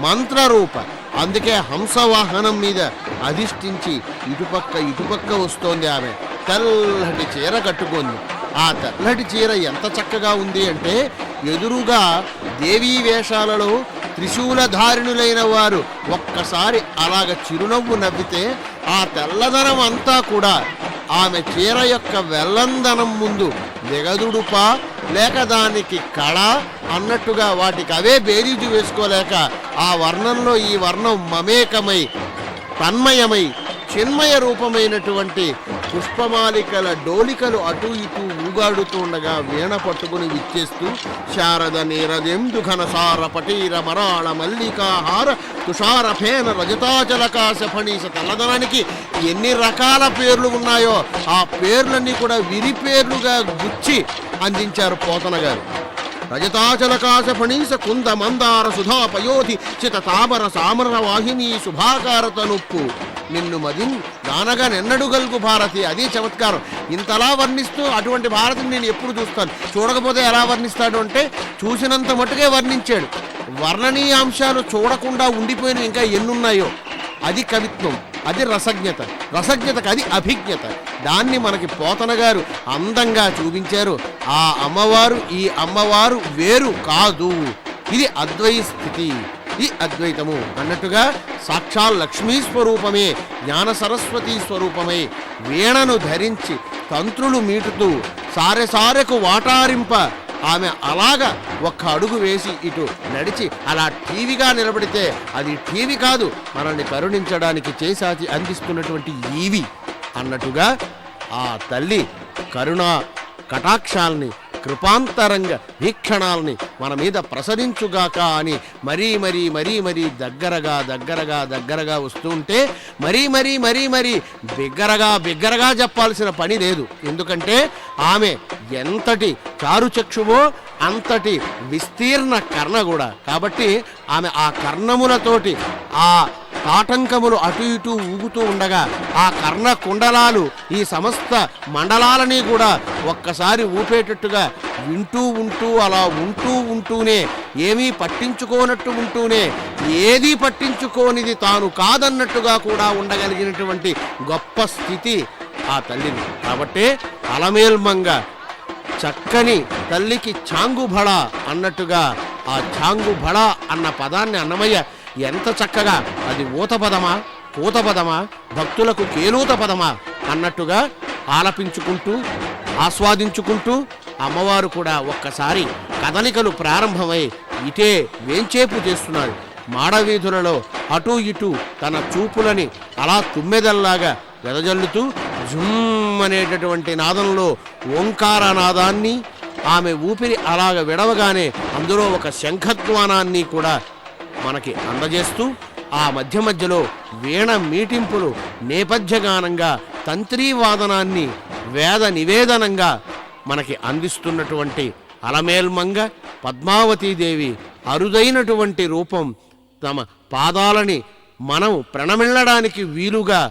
మంత్రరూప. అందుకే హంసవాహనం మీద అధిష్ఠించి ఇటుపక్క వస్తోంది. ఆమె తెల్లటి చీర కట్టుకుంది. ఆ తెల్లటి చీర ఎంత చక్కగా ఉంది అంటే ఎదురుగా దేవీ వేషాలలో త్రిశూలధారిణులైన వారు ఒక్కసారి అలాగ చిరునవ్వు నవ్వితే ఆ తెల్లదనం అంతా కూడా ఆమె చీర యొక్క వెల్లందనం ముందు దిగదుడుపా లేక దానికి కళ అన్నట్టుగా వాటికి అవే బేరీజు వేసుకోలేక ఆ వర్ణంలో ఈ వర్ణం మమేకమై తన్మయమై చిన్మయ రూపమైనటువంటి పుష్పమాలికల డోలికలు అటు ఇటు ఊగాడుతూ ఉండగా వీణ పట్టుకుని విచ్చేస్తూ శారద నీరదెందు ఘనసార పటీర మరాళ మల్లికాహార తుషార ఫేన రజతాచలకాశ ఫణీస తెల్లదనానికి ఎన్ని రకాల పేర్లు ఉన్నాయో ఆ పేర్లన్నీ కూడా విరి పేర్లుగా గుచ్చి అందించారు పోతన గారు. రజతాచలకాశ ఫణీస కుంద మందార సుధా పయోధి చిత తామర సామర వాహిని శుభాకారత నొప్పు నిన్ను మదిన్ దానగా నెన్నడు గల్గు భారతి. అది చమత్కారం. ఇంతలా వర్ణిస్తూ అటువంటి భారతిని నేను ఎప్పుడు చూస్తాను. చూడకపోతే ఎలా వర్ణిస్తాడు అంటే చూసినంత మట్టుకే వర్ణించాడు. వర్ణనీయాంశాలు చూడకుండా ఉండిపోయిన ఇంకా ఎన్నున్నాయో అది కవిత్వం, అది రసజ్ఞతకు అది అభిజ్ఞత. దాన్ని మనకి పోతన గారు అందంగా చూపించారు. ఆ అమ్మవారు ఈ అమ్మవారు వేరు కాదు, ఇది అద్వై స్థితి, ఈ అద్వైతము అన్నట్టుగా సాక్షాల్ లక్ష్మీ స్వరూపమే, జ్ఞాన సరస్వతీ స్వరూపమే వీణను ధరించి తంత్రులు మీటుతూ సారెకు వాటారింప ఆమె అలాగా ఒక్క అడుగు వేసి ఇటు నడిచి అలా టీవీగా నిలబడితే అది టీవీ కాదు, మనల్ని కరుణించడానికి చేసాచి అందిస్తున్నటువంటి ఈవి అన్నట్టుగా ఆ తల్లి కరుణా కటాక్షాల్ని కృపాంతరంగ వీక్షణాలని మన మీద ప్రసరించుగాక అని మరీ మరీ మరీ మరీ దగ్గరగా వస్తుంటే మరీ బిగ్గరగా చెప్పాల్సిన పని లేదు. ఎందుకంటే ఆమె ఎంతటి చారుచక్షువో అంతటి విస్తీర్ణ కర్ణ కూడా. కాబట్టి ఆమె ఆ కర్ణములతోటి ఆ తాటంకములు అటు ఇటు ఊగుతూ ఉండగా ఆ కర్ణ కుండలాలు ఈ సమస్త మండలాలని కూడా ఒక్కసారి ఊపేటట్టుగా వింటూ అలా ఉంటూనే ఏమీ పట్టించుకోనట్టు ఉంటూనే ఏదీ పట్టించుకోనిది తాను కాదన్నట్టుగా కూడా ఉండగలిగినటువంటి గొప్ప స్థితి ఆ తల్లిని. కాబట్టే అలమేల్మంగ చక్కని తల్లికి ఛాంగుభళ అన్నట్టుగా ఆ ఛాంగుభళ అన్న పదాన్ని అన్నమయ్య ఎంత చక్కగా, అది ఊత పదమా కూత పదమా భక్తులకు కేనూత పదమా అన్నట్టుగా ఆలపించుకుంటూ ఆస్వాదించుకుంటూ అమ్మవారు కూడా ఒక్కసారి కదలికలు ప్రారంభమై ఇటే వేంచేపు చేస్తున్నారు. మాడవీధులలో అటూ ఇటూ తన చూపులని అలా తుమ్మెదల్లాగా వెదజల్లుతూ జుమ్ అనేటటువంటి నాదంలో ఓంకార నాదాన్ని ఆమె ఊపిరి అలాగ విడవగానే అందులో ఒక శంఖధ్వానాన్ని కూడా మనకి అందజేస్తూ ఆ మధ్యలో వీణ మీటింపులు నేపథ్యగానంగా తంత్రీవాదనాన్ని వేద నివేదనంగా మనకి అందిస్తున్నటువంటి అలమేల్మంగ పద్మావతీదేవి అరుదైనటువంటి రూపం. తమ పాదాలని మనం ప్రణమిళ్ళడానికి వీలుగా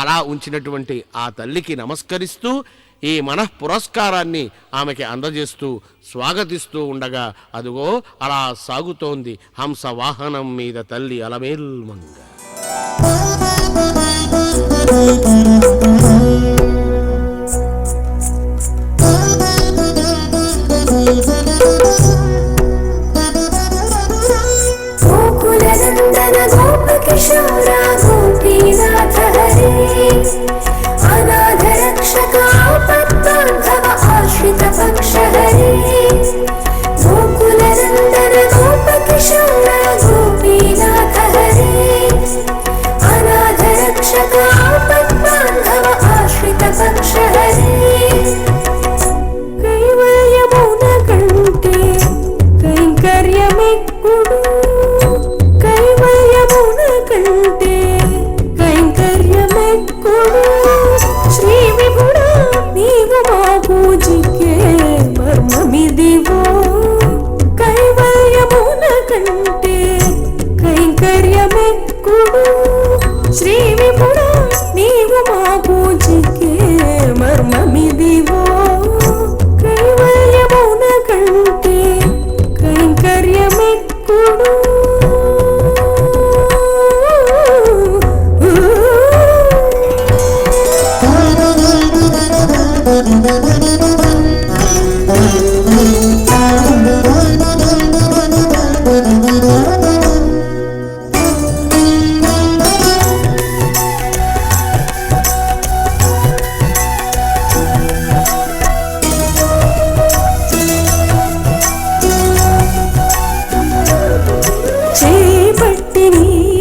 అలా ఉంచినటువంటి ఆ తల్లికి నమస్కరిస్తూ ఈ మనః పురస్కారాన్ని ఆమెకి అందజేస్తూ స్వాగతిస్తూ ఉండగా అదుగో అలా సాగుతోంది హంస వాహనం మీద తల్లి అలమేల్మంగ.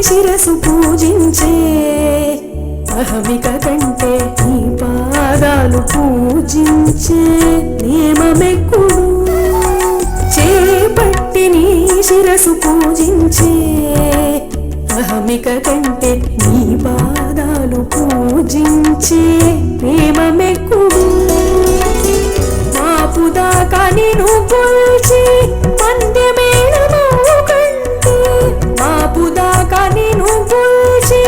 శిరసు పూజించే అహమిక కంటే నీ పాదాలు పూజించే నియమమెక్కుడు. చేపట్టి నీ శిరసు పూజించే అహమిక కంటే నీ పాదాలు పూజించే ప్రేమమెక్కుడు. మాపుదాకా నిన్ను కొల్చి పందెమేళమవు కంటే మాపుదాకా నిన్ను కొల్చి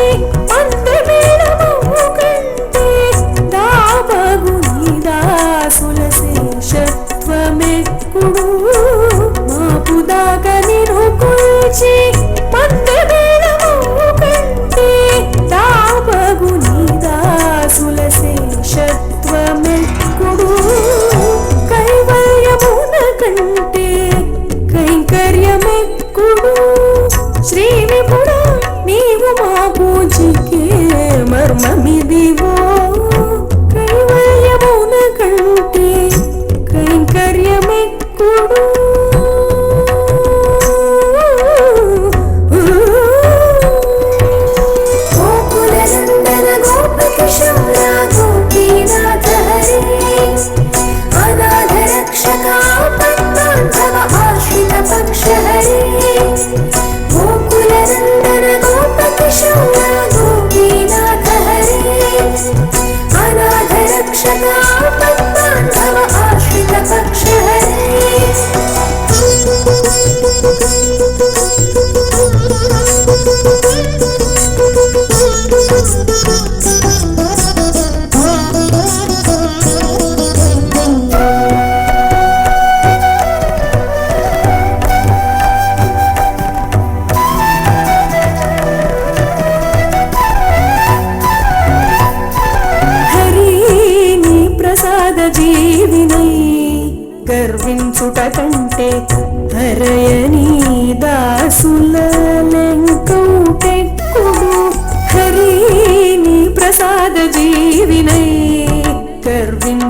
పందెమేళమవు కంటే దాబగు నీ దాసుల శేషత్వమెక్కుడు. మాపుదాకా నిన్ను కొల్చి పందెమేళమవు కంటే దాబగు నీ దాసుల శేషత్వమెక్కుడు. కైవల్యమున కంటే కైంకర్యమెక్కుడు. శ్రీ విపుడా నీవు మా పూజికే మర్మమిదివో. కైవల్యమున కంటే కైంకర్యమెక్కుడు. గోకులనందన గోపకిశోర గోపీనాథ హరే అనాథ రక్షక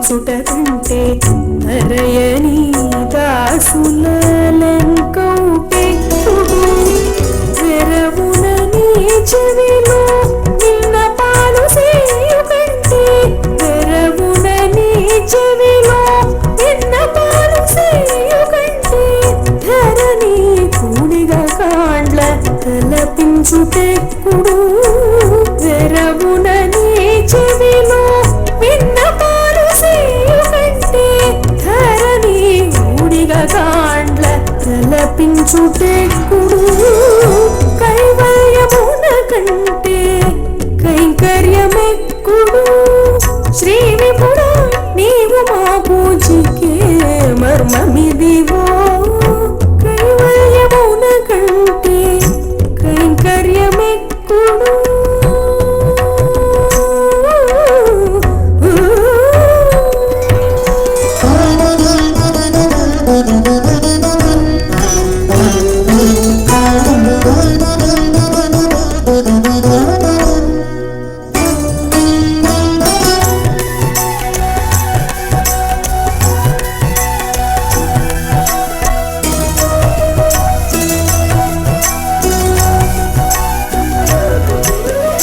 తలపించుట కంటే అరయని దాసుల లెంకౌటే వెరవున నీ చెవిలో నిన్న పాలు సేయు కంటే వెరవున నీ చెవిలో నిన్న పాలు సేయు కంటే ధరణి కూడిగా కాండ్ల తలపించుటెక్కుడు వెరవున నీ చెవిలో నిన్న పాలు సేయు కంటే ధరణి కూడిగా కాండ్ల తలపించుటెక్కుడు కైవల్యమున కంటే కైంకర్యమెక్కుడు శ్రీ విపుడా నీవు మా పూజికే మర్మమిదివో కైవల్యమున కంటే కైంకర్యమెక్కుడు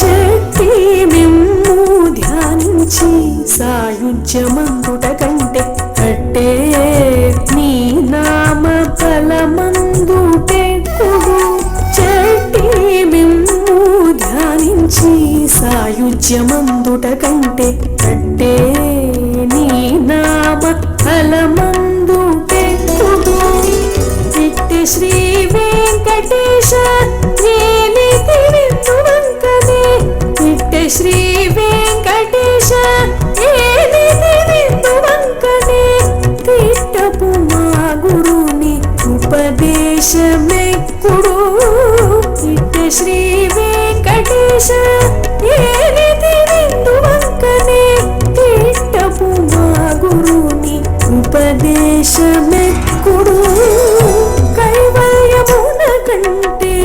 చెట్టి మిమ్ము ధ్యానించి సాయుధ్యమందుట కంటే అట్టే నీ నామ ఫలమందుటెక్కుడు చెట్టి మిమ్ము ధ్యానించి సాయుధ్యమందుట కంటే అట్టే నీ నామ ఫలమందుటెక్కుడు ఇట్టి శ్రీ వెంకటేశ ఏలితి విందువంకనే ఇట్టి శ్రీ వెంకటేశ ఏలితి విందువంకనే తిట్టపు మా గురుని ఉపదేశమెక్కుడు ఇట్టి శ్రీ వెంకటేశ ఏలితి విందువంకనే తిట్టపు మా గురుని ఉపదేశమెక్కుడు కైవల్యమున కంటే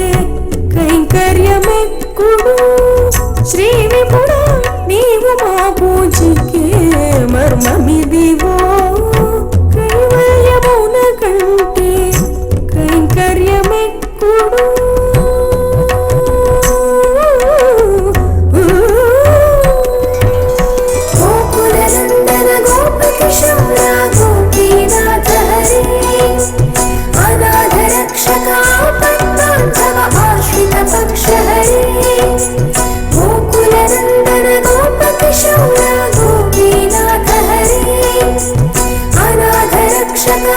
కైంకర్యమెక్కుడు శ్రీ విపుడా నీవు మా పూజికే మర్మమిదివో కైవల్యమున కంటే కైంకర్యమెక్కుడు గోకులనందన గోపకిశోర గోపీనాథ హరి అనాథ రక్షక పద్మాంధవ ఆశ్రిత పక్ష హరి గోకులనందన గోపకిశోర గోపీనాథ హరి అనాథ రక్షక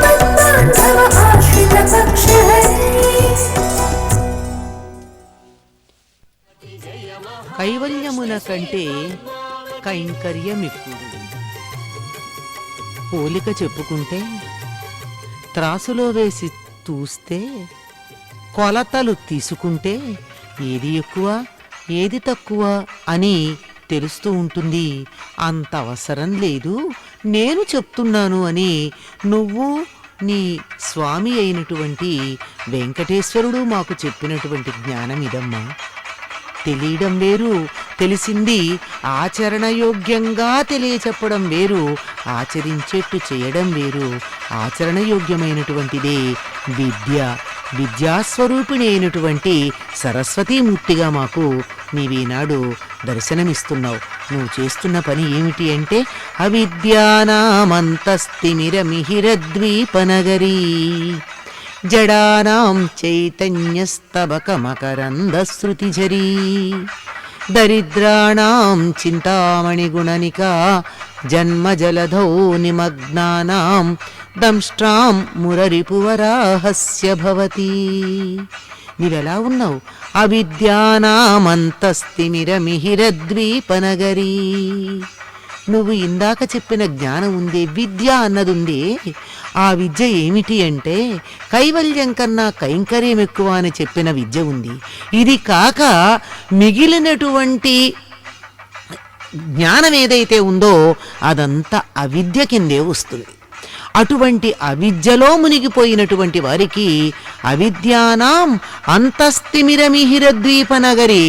పద్మాంధవ ఆశ్రిత పక్ష హరి కైవల్యమున కంటే కైంకర్యమెక్కుడు. పోలిక చెప్పుకుంటే త్రాసులో వేసి తూస్తే కొలతలు తీసుకుంటే ఏది ఎక్కువ ఏది తక్కువ అని తెలుస్తూ ఉంటుంది. అంత అవసరం లేదు, నేను చెప్తున్నాను అని నువ్వు నీ స్వామి అయినటువంటి వెంకటేశ్వరుడు మాకు చెప్పినటువంటి జ్ఞానం ఇదమ్మా. తెలియడం వేరు, తెలిసింది ఆచరణయోగ్యంగా తెలియచెప్పడం వేరు, ఆచరించేట్టు చేయడం వేరు. ఆచరణయోగ్యమైనటువంటిదే విద్య. విద్యాస్వరూపిణి అయినటువంటి సరస్వతీమూర్తిగా మాకు నీవీనాడు దర్శనమిస్తున్నావు. నువ్వు చేస్తున్న పని ఏమిటి అంటే అవిద్యానామంతస్తిమిరమిహిరద్వీపనగరీ జడానాం చైతన్యస్తబకమకరందశ్రుతిఝరీ దరిద్రాణాం చింతామణిగుణనికా జన్మజలధౌ నిమగ్నానాం దంష్ట్రాం మురరిపువరాహస్య భవతి. నీవెలా ఉన్నావు? అవిద్యానామంతస్తిమిరమిహిరద్వీపనగరీ. నువ్వు ఇందాక చెప్పిన జ్ఞానం ఉందే, విద్య అన్నదుందే, ఆ విద్య ఏమిటి అంటే కైవల్యం కన్నా కైంకర్యం ఎక్కువ అని చెప్పిన విద్య ఉంది. ఇది కాక మిగిలినటువంటి జ్ఞానం ఏదైతే ఉందో అదంతా అవిద్య కిందే వస్తుంది. అటువంటి అవిద్యలో మునిగిపోయినటువంటి వారికి అవిద్యానాం అంతస్తిమిరమిహిరద్వీపనగరి,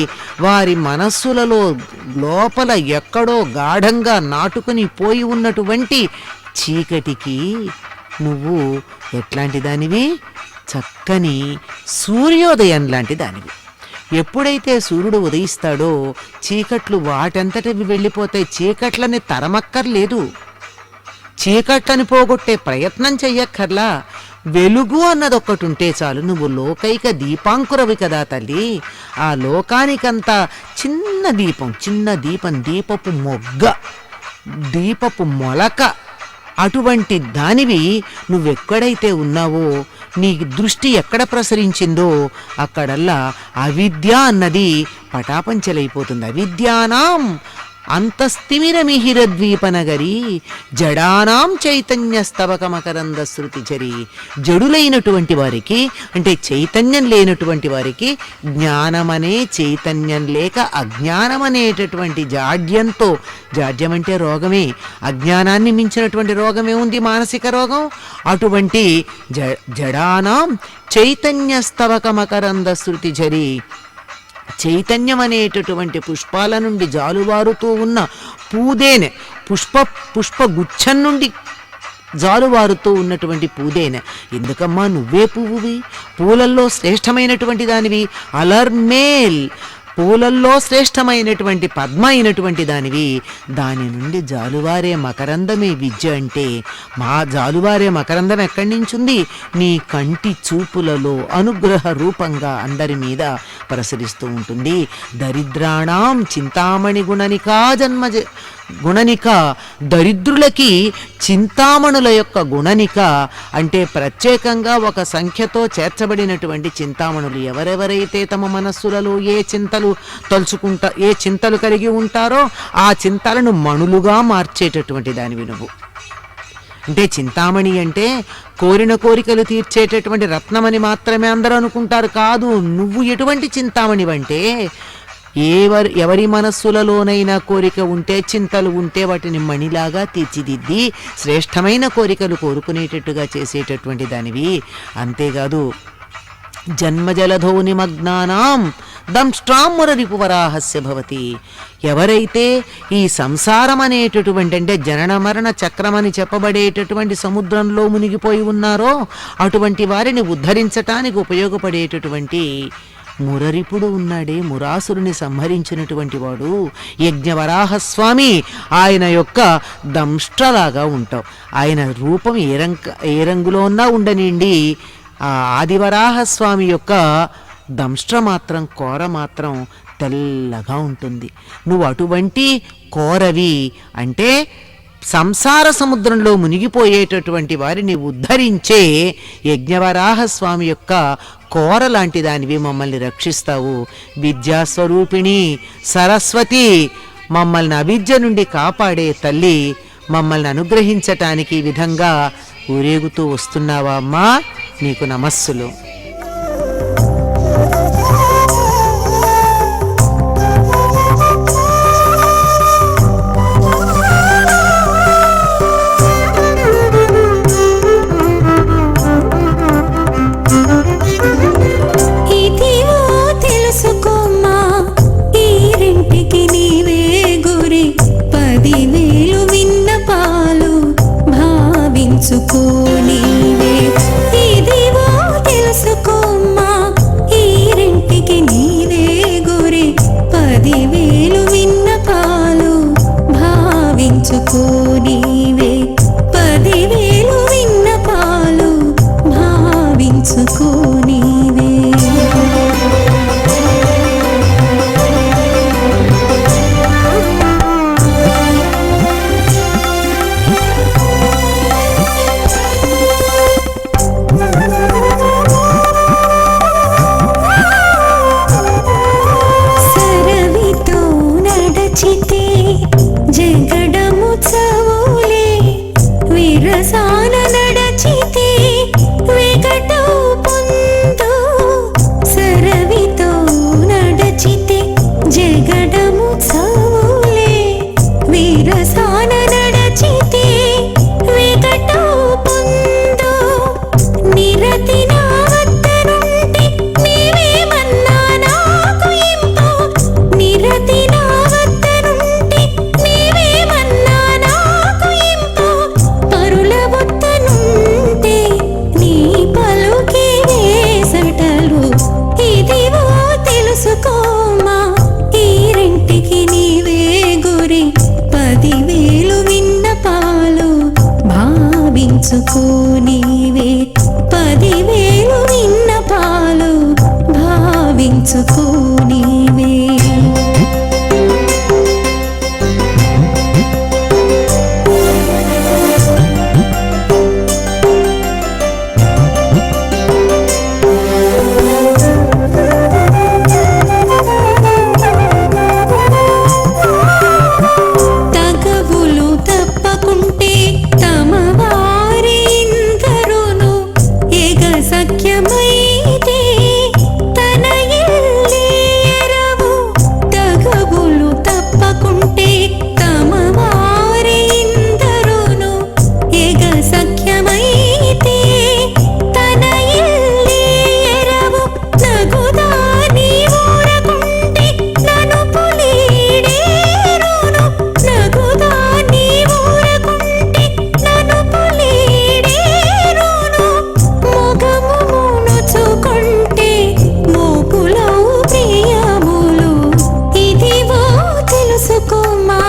వారి మనస్సులలో లోపల ఎక్కడో గాఢంగా నాటుకుని పోయి ఉన్నటువంటి చీకటికి నువ్వు ఎట్లాంటి దానివి? చక్కని సూర్యోదయం లాంటి దానివి. ఎప్పుడైతే సూర్యుడు ఉదయిస్తాడో చీకట్లు వాటంతటవి వెళ్ళిపోతాయి. చీకట్లని తరమక్కర్లేదు, చీకట్లని పోగొట్టే ప్రయత్నం చెయ్యక్కర్లా. వెలుగు అన్నది ఒక్కటి ఉంటే చాలు. నువ్వు లోకైక దీపాంకురవి కదా తల్లి. ఆ లోకానికంతా చిన్న దీపం, దీపపు మొగ్గ, దీపపు మొలక, అటువంటి దానివి నువ్వెక్కడైతే ఉన్నావో, నీ దృష్టి ఎక్కడ ప్రసరించిందో అక్కడల్లా అవిద్య అన్నది పటాపంచలైపోతుంది. అవిద్యానాం అంతస్థిమిరమిహిరద్వీపనగరి జడానాం చైతన్యస్తవకమకరంద శృతిచరి. జడులైనటువంటి వారికి, అంటే చైతన్యం లేనటువంటి వారికి జ్ఞానమనే చైతన్యం లేక అజ్ఞానమనేటటువంటి జాడ్యంతో, జాడ్యం అంటే రోగమే, అజ్ఞానాన్ని మించినటువంటి రోగమే ఉంది మానసిక రోగం. అటువంటి జడానాం చైతన్యస్తవకమకరంద శృతిచరి, చైతన్యం అనేటటువంటి పుష్పాల నుండి జాలువారుతూ ఉన్న పూదేనె, పుష్పగుచ్చం నుండి జాలువారుతూ ఉన్నటువంటి పూదేనె. ఎందుకమ్మా నువ్వే పువ్వువి, పూలల్లో శ్రేష్టమైనటువంటి దానివి, అలర్మేల్, పూలల్లో శ్రేష్టమైనటువంటి పద్మ అయినటువంటి దానివి. దాని నుండి జాలువారే మకరందమే విద్య అంటే. మా జాలువారే మకరందం ఎక్కడి నుంచి ఉంది? నీ కంటి చూపులలో అనుగ్రహ రూపంగా అందరి మీద ప్రసరిస్తూ ఉంటుంది. దరిద్రాణం చింతామణి గుణనిక, దరిద్రులకి చింతామణుల యొక్క గుణనిక అంటే ప్రత్యేకంగా ఒక సంఖ్యతో చేర్చబడినటువంటి చింతామణులు. ఎవరెవరైతే తమ మనస్సులలో ఏ చింతలు కలిగి ఉంటారో ఆ చింతలను మణులుగా మార్చేటటువంటి దానివి నువ్వు. అంటే చింతామణి అంటే కోరిన కోరికలు తీర్చేటటువంటి రత్నమని మాత్రమే అందరూ అనుకుంటారు. కాదు, నువ్వు ఎటువంటి చింతామణివంటే ఎవరి మనస్సులలోనైనా కోరిక ఉంటే, చింతలు ఉంటే వాటిని మణిలాగా తీర్చిదిద్ది శ్రేష్టమైన కోరికలు కోరుకునేటట్టుగా చేసేటటువంటి దానివి. అంతేకాదు, జన్మజలధో నిమగ్నానాం దంష్ట్రామురరిపువరాహస్య భవతి. ఎవరైతే ఈ సంసారం అనేటటువంటి, అంటే జనన మరణ చక్రమని చెప్పబడేటటువంటి సముద్రంలో మునిగిపోయి ఉన్నారో అటువంటి వారిని ఉద్ధరించటానికి ఉపయోగపడేటటువంటి మురరిపుడు ఉన్నాడే, మురాసురుని సంహరించినటువంటి వాడు యజ్ఞవరాహస్వామి. ఆయన యొక్క దంష్ట్రలాగా ఉంటావు. ఆయన రూపం ఏ రంగులో ఉన్నా ఉండనిండి, ఆ ఆదివరాహస్వామి యొక్క దంష్ట్ర మాత్రం, కోర మాత్రం తెల్లగా ఉంటుంది. నువ్వు అటువంటి కోరవి అంటే సంసార సముద్రంలో మునిగిపోయేటటువంటి వారిని ఉద్ధరించే యజ్ఞవరాహస్వామి యొక్క కోర లాంటి దానివి. మమ్మల్ని రక్షిస్తావు. విద్యాస్వరూపిణి సరస్వతి, మమ్మల్ని అవిద్య నుండి కాపాడే తల్లి, మమ్మల్ని అనుగ్రహించటానికి ఈ విధంగా ఊరేగుతూ వస్తున్నావా అమ్మా? నీకు నమస్సులు. ఇదిగో తెలుసుకోమ్మా, ఈ రెంటికి నీవే గురి. 10,000 విన్నపాలు భావించుకో నీవే. ఇదిగో తెలుసు నీవే. తగవులు తప్పకుంటే తమ వారిందరును ఎగ సఖ్యమైతే తన ఇల్లేరవు. తగవులు తప్పకుంటే తమ వారిందరును ఎగ సఖ్యమైతే తన ఇల్లేరవు. నగుదాని ఊరకుంటే నను పులీడేరును. నగుదాని ఊరకుంటే నను పులీడేరును. మొగము మునుచుకుంటే మోపులవు ప్రియములు. ఇదివో తెలుసుకోమా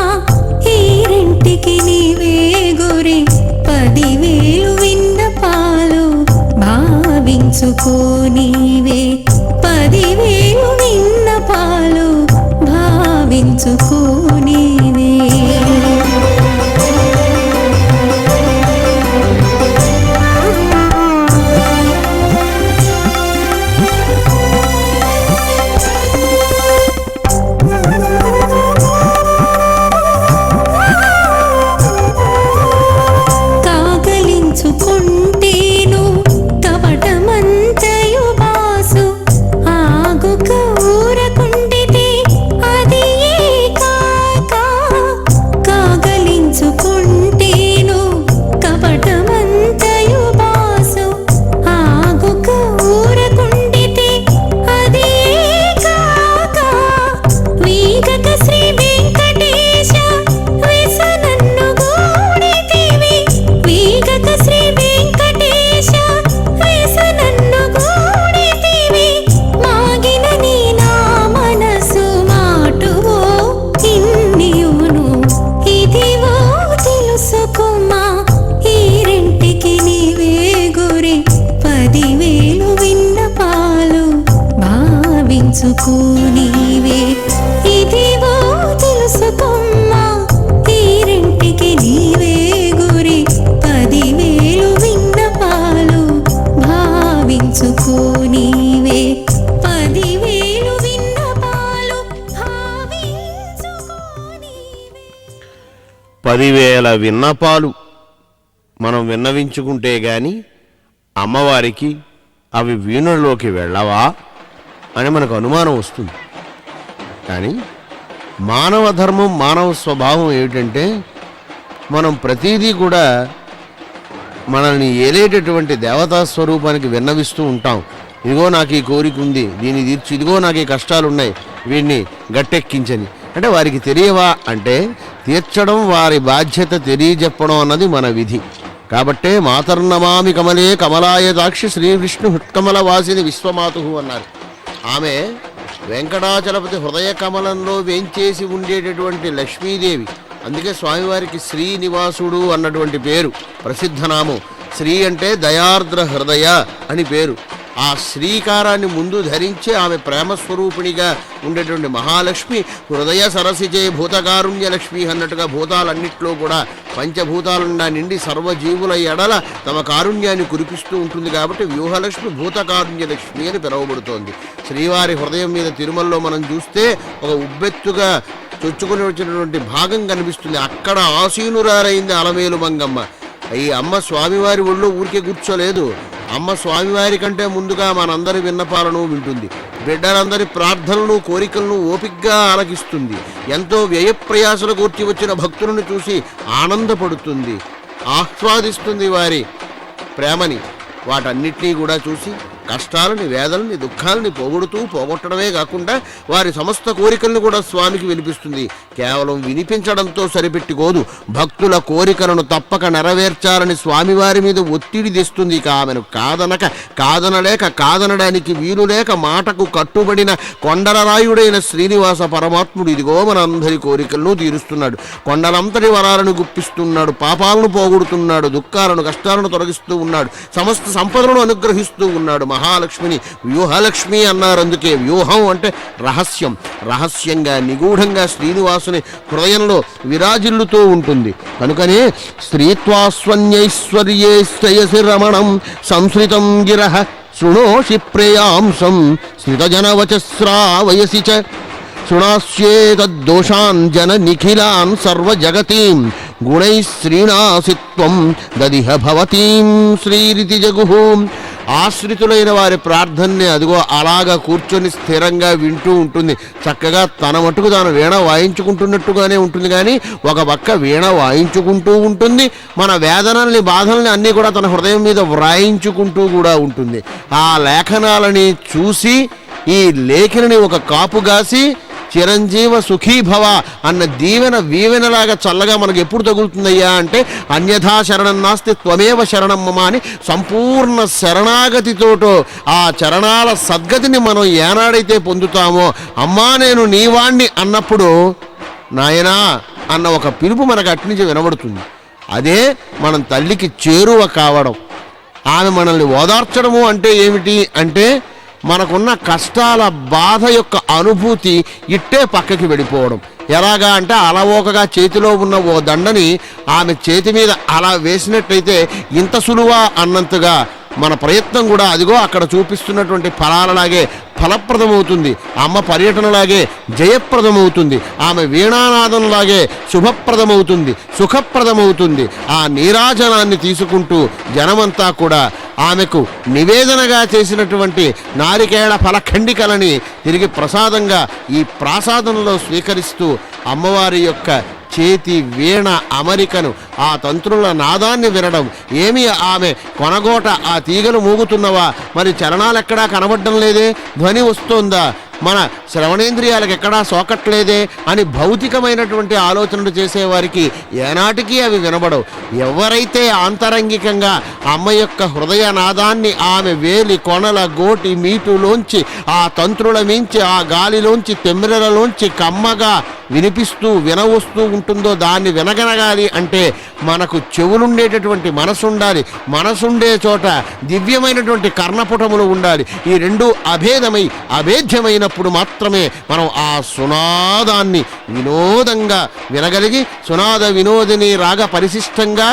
ఈ రెంటికి నీవే గురి. 10,000 విన్నపాలు భావించుకో నీవే. 10,000 విన్నపాలు భావించుకో నీవే. కాగలించుకుంటేను కపటమంతయు బాసు. ఆగుక ఊరకుండితే అది ఏ కాక. కాగలించుకుంటేను కపటమంతయు బాసు. ఆగుక ఊరకుండితే అది ఏ కాక. వీగక శ్రీ వెంకటేశ వ్యసనన్ను గూడితివి. వీగక శ్రీ వెంకటేశ వ్యసనన్ను గూడితివి. మాగిన నీ నా మనసు మాటువో ఇన్నియును. ఇదివో తెలుసుకోమా ఈ రెంటికి నీవే గురి. 10,000 విన్నపాలు భావించుకో నీవే. ఇదివో తెలుసుకోమా ఈ రెంటికి నీవే గురి. 10,000 విన్నపాలు భావించుకో నీవే. 10,000 విన్నపాలు భావించుకో నీవే. 10,000 విన్నపాలు మనం విన్నవించుకుంటే గాని అమ్మవారికి అవి వీణుల్లోకి వెళ్ళవా అని మనకు అనుమానం వస్తుంది. కానీ మానవ ధర్మం, మానవ స్వభావం ఏమిటంటే మనం ప్రతిదీ కూడా మనల్ని ఏలేటటువంటి దేవతా స్వరూపానికి విన్నవిస్తూ ఉంటాం. ఇదిగో నాకు ఈ కోరిక ఉంది, దీన్ని తీర్చు. ఇదిగో నాకు ఈ కష్టాలు ఉన్నాయి, వీడిని గట్టెక్కించని. అంటే వారికి తెలియవా అంటే తీర్చడం వారి బాధ్యత, తెలియజెప్పడం అన్నది మన విధి. కాబట్టే మాతర్నమామి కమలే కమలాయదాక్షి శ్రీ విష్ణు హృత్కమల వాసిని విశ్వమాతు అన్నారు. ఆమె వెంకటాచలపతి హృదయ కమలంలో వేంచేసి ఉండేటటువంటి లక్ష్మీదేవి. అందుకే స్వామివారికి శ్రీనివాసుడు అన్నటువంటి పేరు, ప్రసిద్ధనామం. శ్రీ అంటే దయార్ద్ర హృదయ అని పేరు. ఆ శ్రీకారాన్ని ముందు ధరించి ఆమె ప్రేమస్వరూపిణిగా ఉండేటువంటి మహాలక్ష్మి హృదయ సరసిచే భూతకారుణ్య లక్ష్మి అన్నట్టుగా భూతాలన్నిట్లో కూడా పంచభూతాలున్నా నిండి సర్వజీవుల ఎడల తమ కారుణ్యాన్ని కురిపిస్తూ ఉంటుంది. కాబట్టి వ్యూహలక్ష్మి భూతకారుణ్య లక్ష్మి అని పిలువబడుతోంది. శ్రీవారి హృదయం మీద తిరుమలలో మనం చూస్తే ఒక ఉబ్బెత్తుగా చొచ్చుకొని వచ్చినటువంటి భాగం కనిపిస్తుంది. అక్కడ ఆసీనురారైంది అలమేలు మంగమ్మ. ఈ అమ్మ స్వామివారి ఒళ్ళో ఊరికే కూర్చోలేదు. అమ్మ స్వామివారి కంటే ముందుగా మనందరి విన్నపాలను వింటుంది. బిడ్డలందరి ప్రార్థనలు, కోరికలను ఓపిగ్గా ఆలకిస్తుంది. ఎంతో వ్యయప్రయాసలు కూర్చి వచ్చిన భక్తులను చూసి ఆనందపడుతుంది, ఆస్వాదిస్తుంది వారి ప్రేమని. వాటన్నిటినీ కూడా చూసి కష్టాలని, వేదనని, దుఃఖాలని పోగొట్టడమే కాకుండా వారి సమస్త కోరికలను కూడా స్వామికి వినిపిస్తుంది. కేవలం వినిపించడంతో సరిపెట్టుకోదు, భక్తుల కోరికలను తప్పక నెరవేర్చాలని స్వామివారి మీద ఒత్తిడి తెస్తుంది. ఇక ఆమెను కాదనడానికి వీలు లేక మాటకు కట్టుబడిన కొండలరాయుడైన శ్రీనివాస పరమాత్ముడు ఇదిగో మనందరి కోరికలను తీరుస్తున్నాడు. కొండలంతటి వరాలను గుప్పిస్తున్నాడు, పాపాలను పోగొడుతున్నాడు, దుఃఖాలను, కష్టాలను తొలగిస్తూ ఉన్నాడు, సమస్త సంపదలను అనుగ్రహిస్తూ ఉన్నాడు. మహాలక్ష్మిని వ్యూహలక్ష్మి అన్నారు. అందుకే వ్యూహం అంటే రహస్యం, రహస్యంగా నిగూఢంగా శ్రీనివాసుని హృదయంలో విరాజిల్లుతూ ఉంటుంది. కనుకనే స్త్రీత్వాస్వన్యైశ్వర్యే శ్రేయసి రమణం సంస్కృతం గిరః శృణోషి ప్రేయాంసం శ్రితజనవచస్రావయసి చ శృణాస్యేతద్దోషాన్ జన నిఖిలాన్ సర్వజగతీం గుణై శ్రీణాసిత్వం దదిహ భవతీం శ్రీరితి జగుః. ఆశ్రితులైన వారి ప్రార్థనని అదిగో అలాగా కూర్చొని స్థిరంగా వింటూ ఉంటుంది. చక్కగా తన మటుకు తాను వీణ వాయించుకుంటున్నట్టుగానే ఉంటుంది. కానీ ఒక పక్క వీణ వాయించుకుంటూ ఉంటుంది, మన వేదనల్ని బాధల్ని అన్నీ కూడా తన హృదయం మీద వ్రాయించుకుంటూ కూడా ఉంటుంది. ఆ లేఖనాలని చూసి ఈ లేఖని ఒక కాపుగాసి చిరంజీవ సుఖీభవ అన్న దీవెన వీవెనలాగా చల్లగా మనకు ఎప్పుడు తగులుతుందయ్యా అంటే అన్యథా శరణం నాస్తి త్వమేవ శరణం మమ అని సంపూర్ణ శరణాగతితోటో ఆ చరణాల సద్గతిని మనం ఏనాడైతే పొందుతామో అమ్మా నేను నీవాణ్ణి అన్నప్పుడు నాయనా అన్న ఒక పిలుపు మనకు అట్నుంచి వినబడుతుంది. అదే మనం తల్లికి చేరువ కావడం. ఆమె మనల్ని ఓదార్చడము అంటే ఏమిటి అంటే మనకున్న కష్టాల బాధ యొక్క అనుభూతి ఇట్టే పక్కకి వెళ్ళిపోవడం. ఎలాగా అంటే అలవోకగా చేతిలో ఉన్న ఓ దండని ఆమె చేతి మీద అలా వేసినట్టయితే ఇంత సులువా అన్నంతగా మన ప్రయత్నం కూడా అదిగో అక్కడ చూపిస్తున్నటువంటి ఫలాలలాగే ఫలప్రదమవుతుంది. అమ్మ పర్యటనలాగే జయప్రదమవుతుంది. ఆమె వీణానాదంలాగే శుభప్రదమవుతుంది, సుఖప్రదమవుతుంది. ఆ నీరాజనాన్ని తీసుకుంటూ జనమంతా కూడా ఆమెకు నివేదనగా చేసినటువంటి నారికేళ ఫలఖండికలని తిరిగి ప్రసాదంగా ఈ ప్రాసాదంలో స్వీకరిస్తూ అమ్మవారి యొక్క చేతి వీణ అమరికను ఆ తంత్రుల నాదాన్ని వినడం. ఏమి ఆమె కొనగోట ఆ తీగలు మూగుతున్నవా, మరి చరణాలెక్కడా కనబడడం లేదే, ధ్వని వస్తోందా, మన శ్రవణేంద్రియాలకు ఎక్కడా సోకట్లేదే అని భౌతికమైనటువంటి ఆలోచనలు చేసేవారికి ఏనాటికి అవి వినబడవు. ఎవరైతే ఆంతరంగికంగా అమ్మ యొక్క హృదయనాదాన్ని ఆమె వేలి కొనల గోటి మీటులోంచి ఆ తంత్రుల మించి ఆ గాలిలోంచి తెమ్మిరలలోంచి కమ్మగా వినిపిస్తూ వినవస్తూ ఉంటుందో దాన్ని వినగలగాలి అంటే మనకు చెవులుండేటటువంటి మనసుండాలి. మనసుండే చోట దివ్యమైనటువంటి కర్ణపుటములు ఉండాలి. ఈ రెండు అభేదమై అభేద్యమైనప్పుడు మాత్రమే మనం ఆ సునాదాన్ని వినోదంగా వినగలిగి సునాద వినోదిని రాగ పరిశిష్టంగా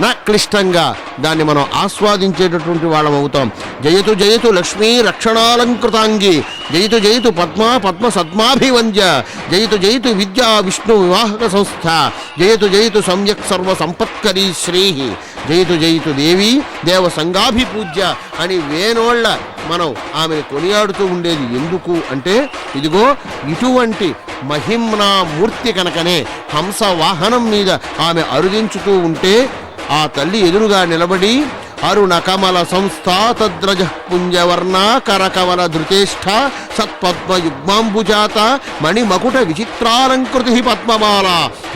నా క్లిష్టంగా దాన్ని మనం ఆస్వాదించేటటువంటి వాళ్ళం అవుతాం. జయతు జయతు లక్ష్మీ రక్షణాలంకృతాంగి, జయతు జయతు పద్మా పద్మ సద్మాభివంద్య, జయతు జయతు విద్యా విష్ణు వివాహక సంస్థ, జయతు జయతు సమ్యక్ సర్వ సంపత్కరీ శ్రీ, జయతు జయతు దేవి దేవ సంగాభిపూజ్య అని వేనోళ్ళ మనం ఆమెను కొనియాడుతూ ఉండేది. ఎందుకు అంటే ఇదిగో ఇటువంటి మహిమ్నా మూర్తి కనుకనే హంస వాహనం మీద ఆమె అరుదించుతూ ఉంటే ఆ తల్లి ఎదురుగా నిలబడి అరుణ కమల సంస్థాతద్రజ పుంజవర్ణ కరకవల ధృతేష్ఠ సత్పద్మ యుగ్మాంబుజాత మణిమకుట విచిత్రాలంకృతి పద్మమాల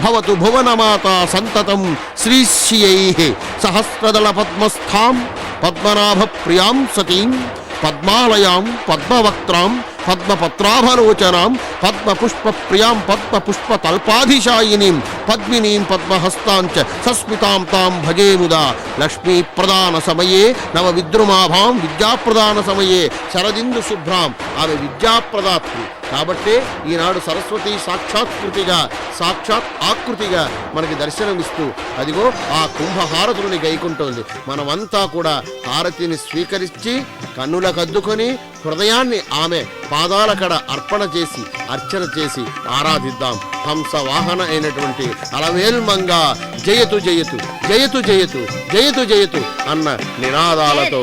భవతు భువనమాత సంతతం శ్రీశ్రియై సహస్రదళ పద్మస్థాం పద్మనాభ ప్రియాం సతీం పద్మాలయాం పద్మవక్త్రాం పద్మపత్రాభలోచనాం పద్మపుష్ప ప్రియాం పద్మపుష్పతల్పాధిశాయినీం పద్మినీం పద్మహస్తాంచ సస్మితాం తాం భజేముదా లక్ష్మీ ప్రదాన సమయే నవ విద్రుమాభాం విద్యాప్రదాన సమయే శరదిందు శుభ్రాం. ఆమె విద్యాప్రదాత్రి కాబట్టే ఈనాడు సరస్వతి సాక్షాత్కృతిగా సాక్షాత్ ఆకృతిగా మనకి దర్శనమిస్తూ అదిగో ఆ కుంభహారతులని గైకుంటోంది. మనమంతా కూడా హారతిని స్వీకరించి కన్నులకద్దుకొని హృదయాన్ని ఆమె పాదాల కడ అర్పణ చేసి అర్చన చేసి ఆరాధిద్దాం. హంస వాహన అయినటువంటి అలవేల్మంగా జయతు జయతు జయతు జయతు జయతు జయతు అన్న నినాదాలతో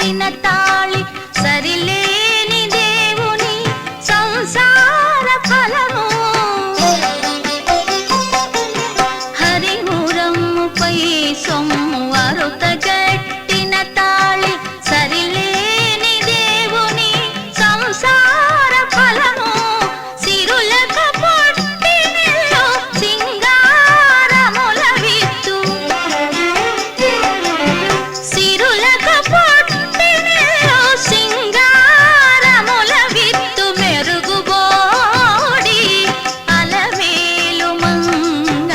కట్టిన తాళి సరిలేని దేవుని సంసార ఫలము హరిమురముపై సొమ్ము అరుత గట్టిన తాళి సరిలేని దేవుని సంసార ఫలము సిరులక పొట్టినిల్లు సింగారముల విత్తు సిరులక పొట్టినిల్లు సింగారముల విత్తు మెరుగుబోడి అలమేలు మంగ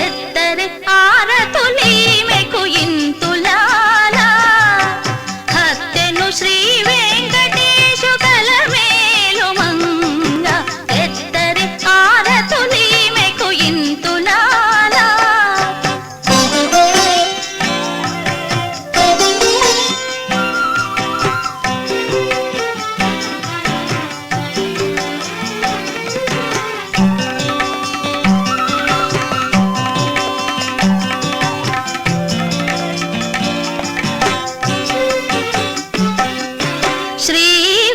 ఎత్తరి ఆరతులీమెకు ఇంతులాలా హత్తెను శ్రీ వెంకటేశు కలమేలు మంగ ఎత్తరి ఆరతులీమెకు ఇంతులాలా శ్రీ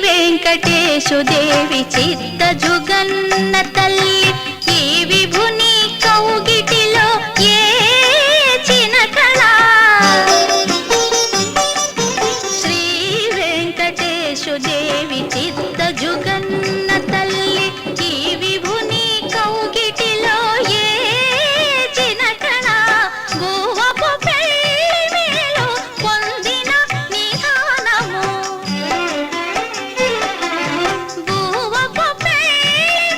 వెంకటేశు దేవి చిత్త జుగన్న తల్లి ఈ విభుని కౌగిటిలో ఏ చినకళ శ్రీ వెంకటేశు దేవి చిత్త జుగన్న తల్లి ఈ విభుని కౌగిటిలో ఏ చినకళ గువ్వపు పెళ్లి మేలు పొందిన నిధానము గువ్వపు పెళ్లి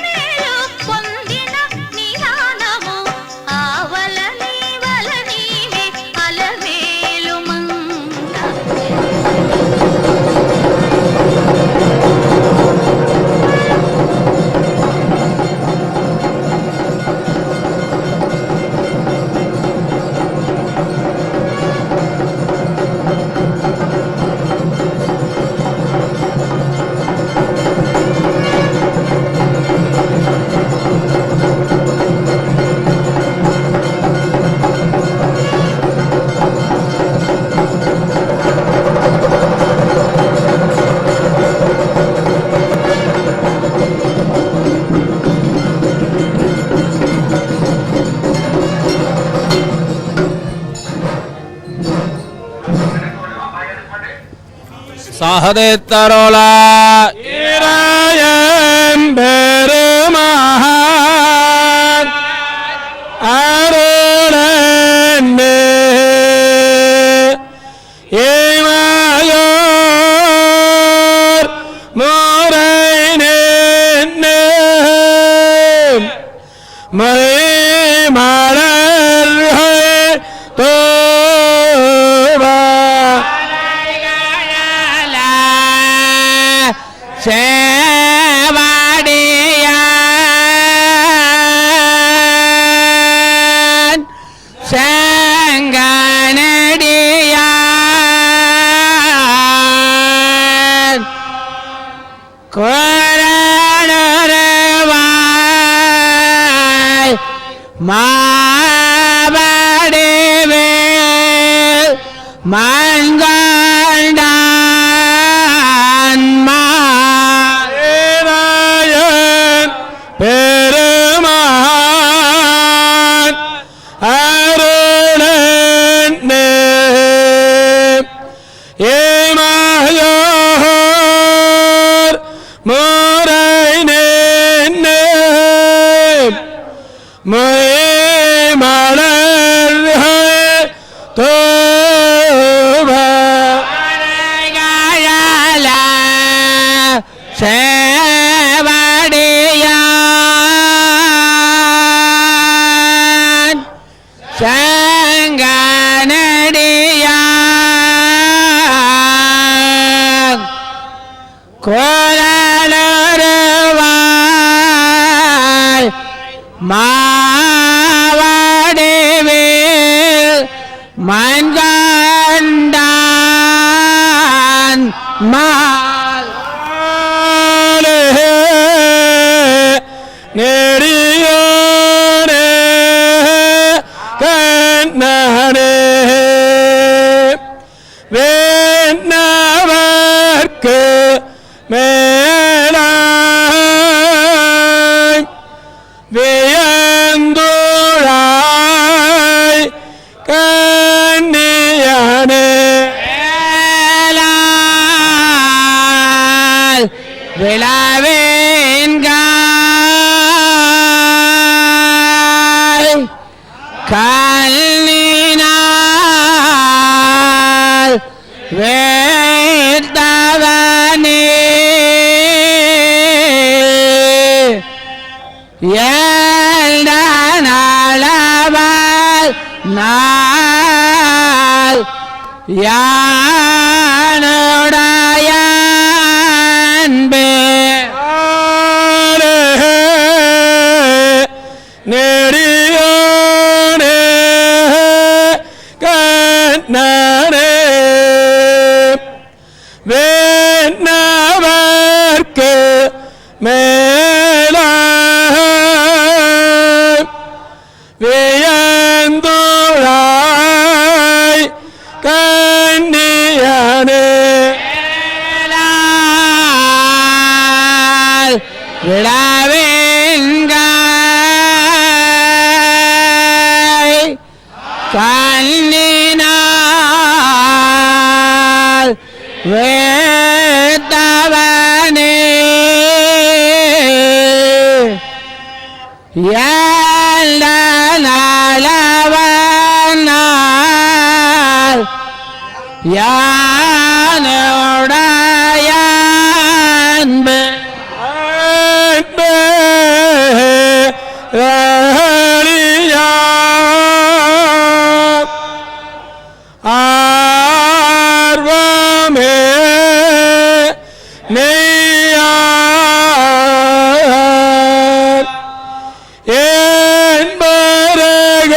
మేలు పొందిన నిధానము ఆవలని వలనీవే అలమేలు మంగ சகதேத்தரோலா இராயன் பெருமகன் அருளன்னே ஏமாயோர் முறை நின்னே மை மலர்கள் தோவா சேவாடியான் செங்கனடியான் கோரணருவாய் மாவடிவேல் மண்கண்டான் மாயன் பெருமான் அருளன்னே ஏமாயோர் முறை நின்னே மை மலர்கள் தோவா சேவடியான் செங்கனடியான் கோலருவாய் மாவடிவேல் மண்கண்டான் மால் நெறியோனே கண்ணனே வேணவ விழாவேன்காய் கல்லினால் வேட்டவனே ஏழ்நளவால் நாள் யானுடைய அன்பே நெறியோனே கண்ணனே வேணவர்க்கு மேல வியந்துழாய் கண்ணியனே விழாவேன்காய் கண்ணினால் வேட்டவனே ஏழ்நளவனால் யானுடைய அன்பு ஆர்வமே நெய்யார் என்பரக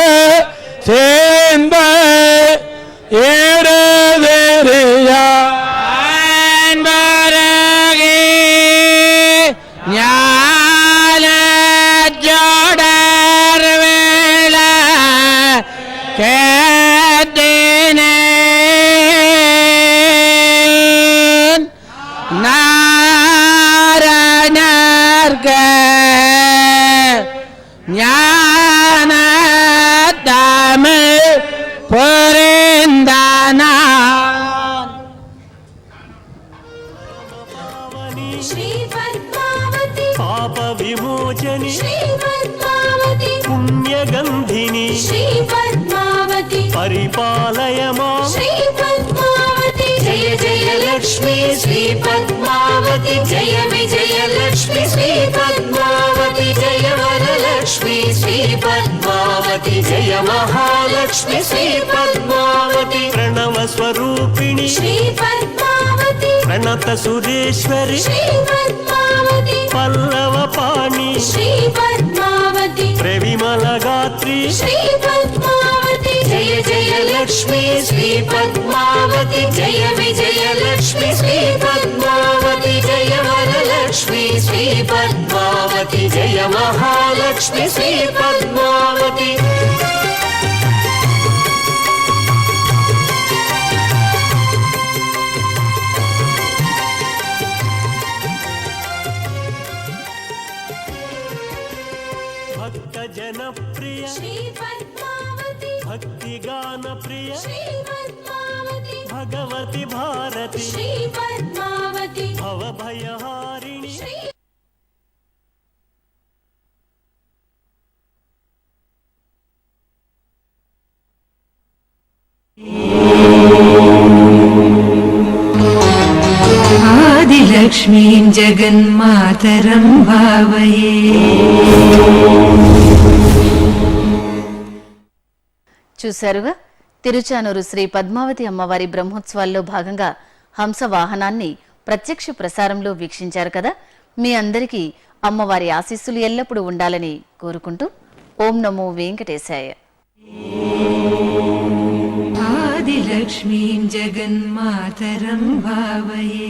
சேர்ந்த ஏடதெரியா என்பரகே ஞான ஜோடர் வேள கேட்டினேன் நாரணர்க ஞான தமிழ் புரிந்தனான் श्री पद्मावती పాప విమోచని श्री पद्मावती పుణ్యగంధిని श्री पद्मावती పరిపాలయ మాం श्री पद्मावती जय जय लक्ष्मी श्री पद्मावती जय विजय लक्ष्मी श्री पद्मावती जय वरलक्ष्मी श्री पद्मावती जय महालक्ष्मी श्री पद्मावती ప్రణవ స్వరూపిణి श्री पद्मावती ప్రణత సురేశ్వరి श्री पद्मावती పల్లవ పాణి श्री पद्मावती ప్రవిమల గాత్రి श्री पद्मावती जय जय लक्ष्मी श्री पद्मावती जय विजय लक्ष्मी श्री पद्मावती जय वरलक्ष्मी श्री पद्मावती जय महालक्ष्मी श्री पद्मावती భక్త జనప్రియ श्री पद्मावती భక్తి గాన ప్రియ श्री पद्मावती భగవతి భారతి श्री पद्मावती భవ భయహారిణి श्री आदिलक्ष्मीं जगन्मातरं भावये చూశారుగా తిరుచానూరు శ్రీ పద్మావతి అమ్మవారి బ్రహ్మోత్సవాల్లో భాగంగా హంస వాహనాన్ని ప్రత్యక్ష ప్రసారంలో వీక్షించారు కదా. మీ అందరికీ అమ్మవారి ఆశీస్సులు ఎల్లప్పుడూ ఉండాలని కోరుకుంటూ ఓం నమో వెంకటేశాయ. आदिलक्ष्मीं जगन्मातरं भावये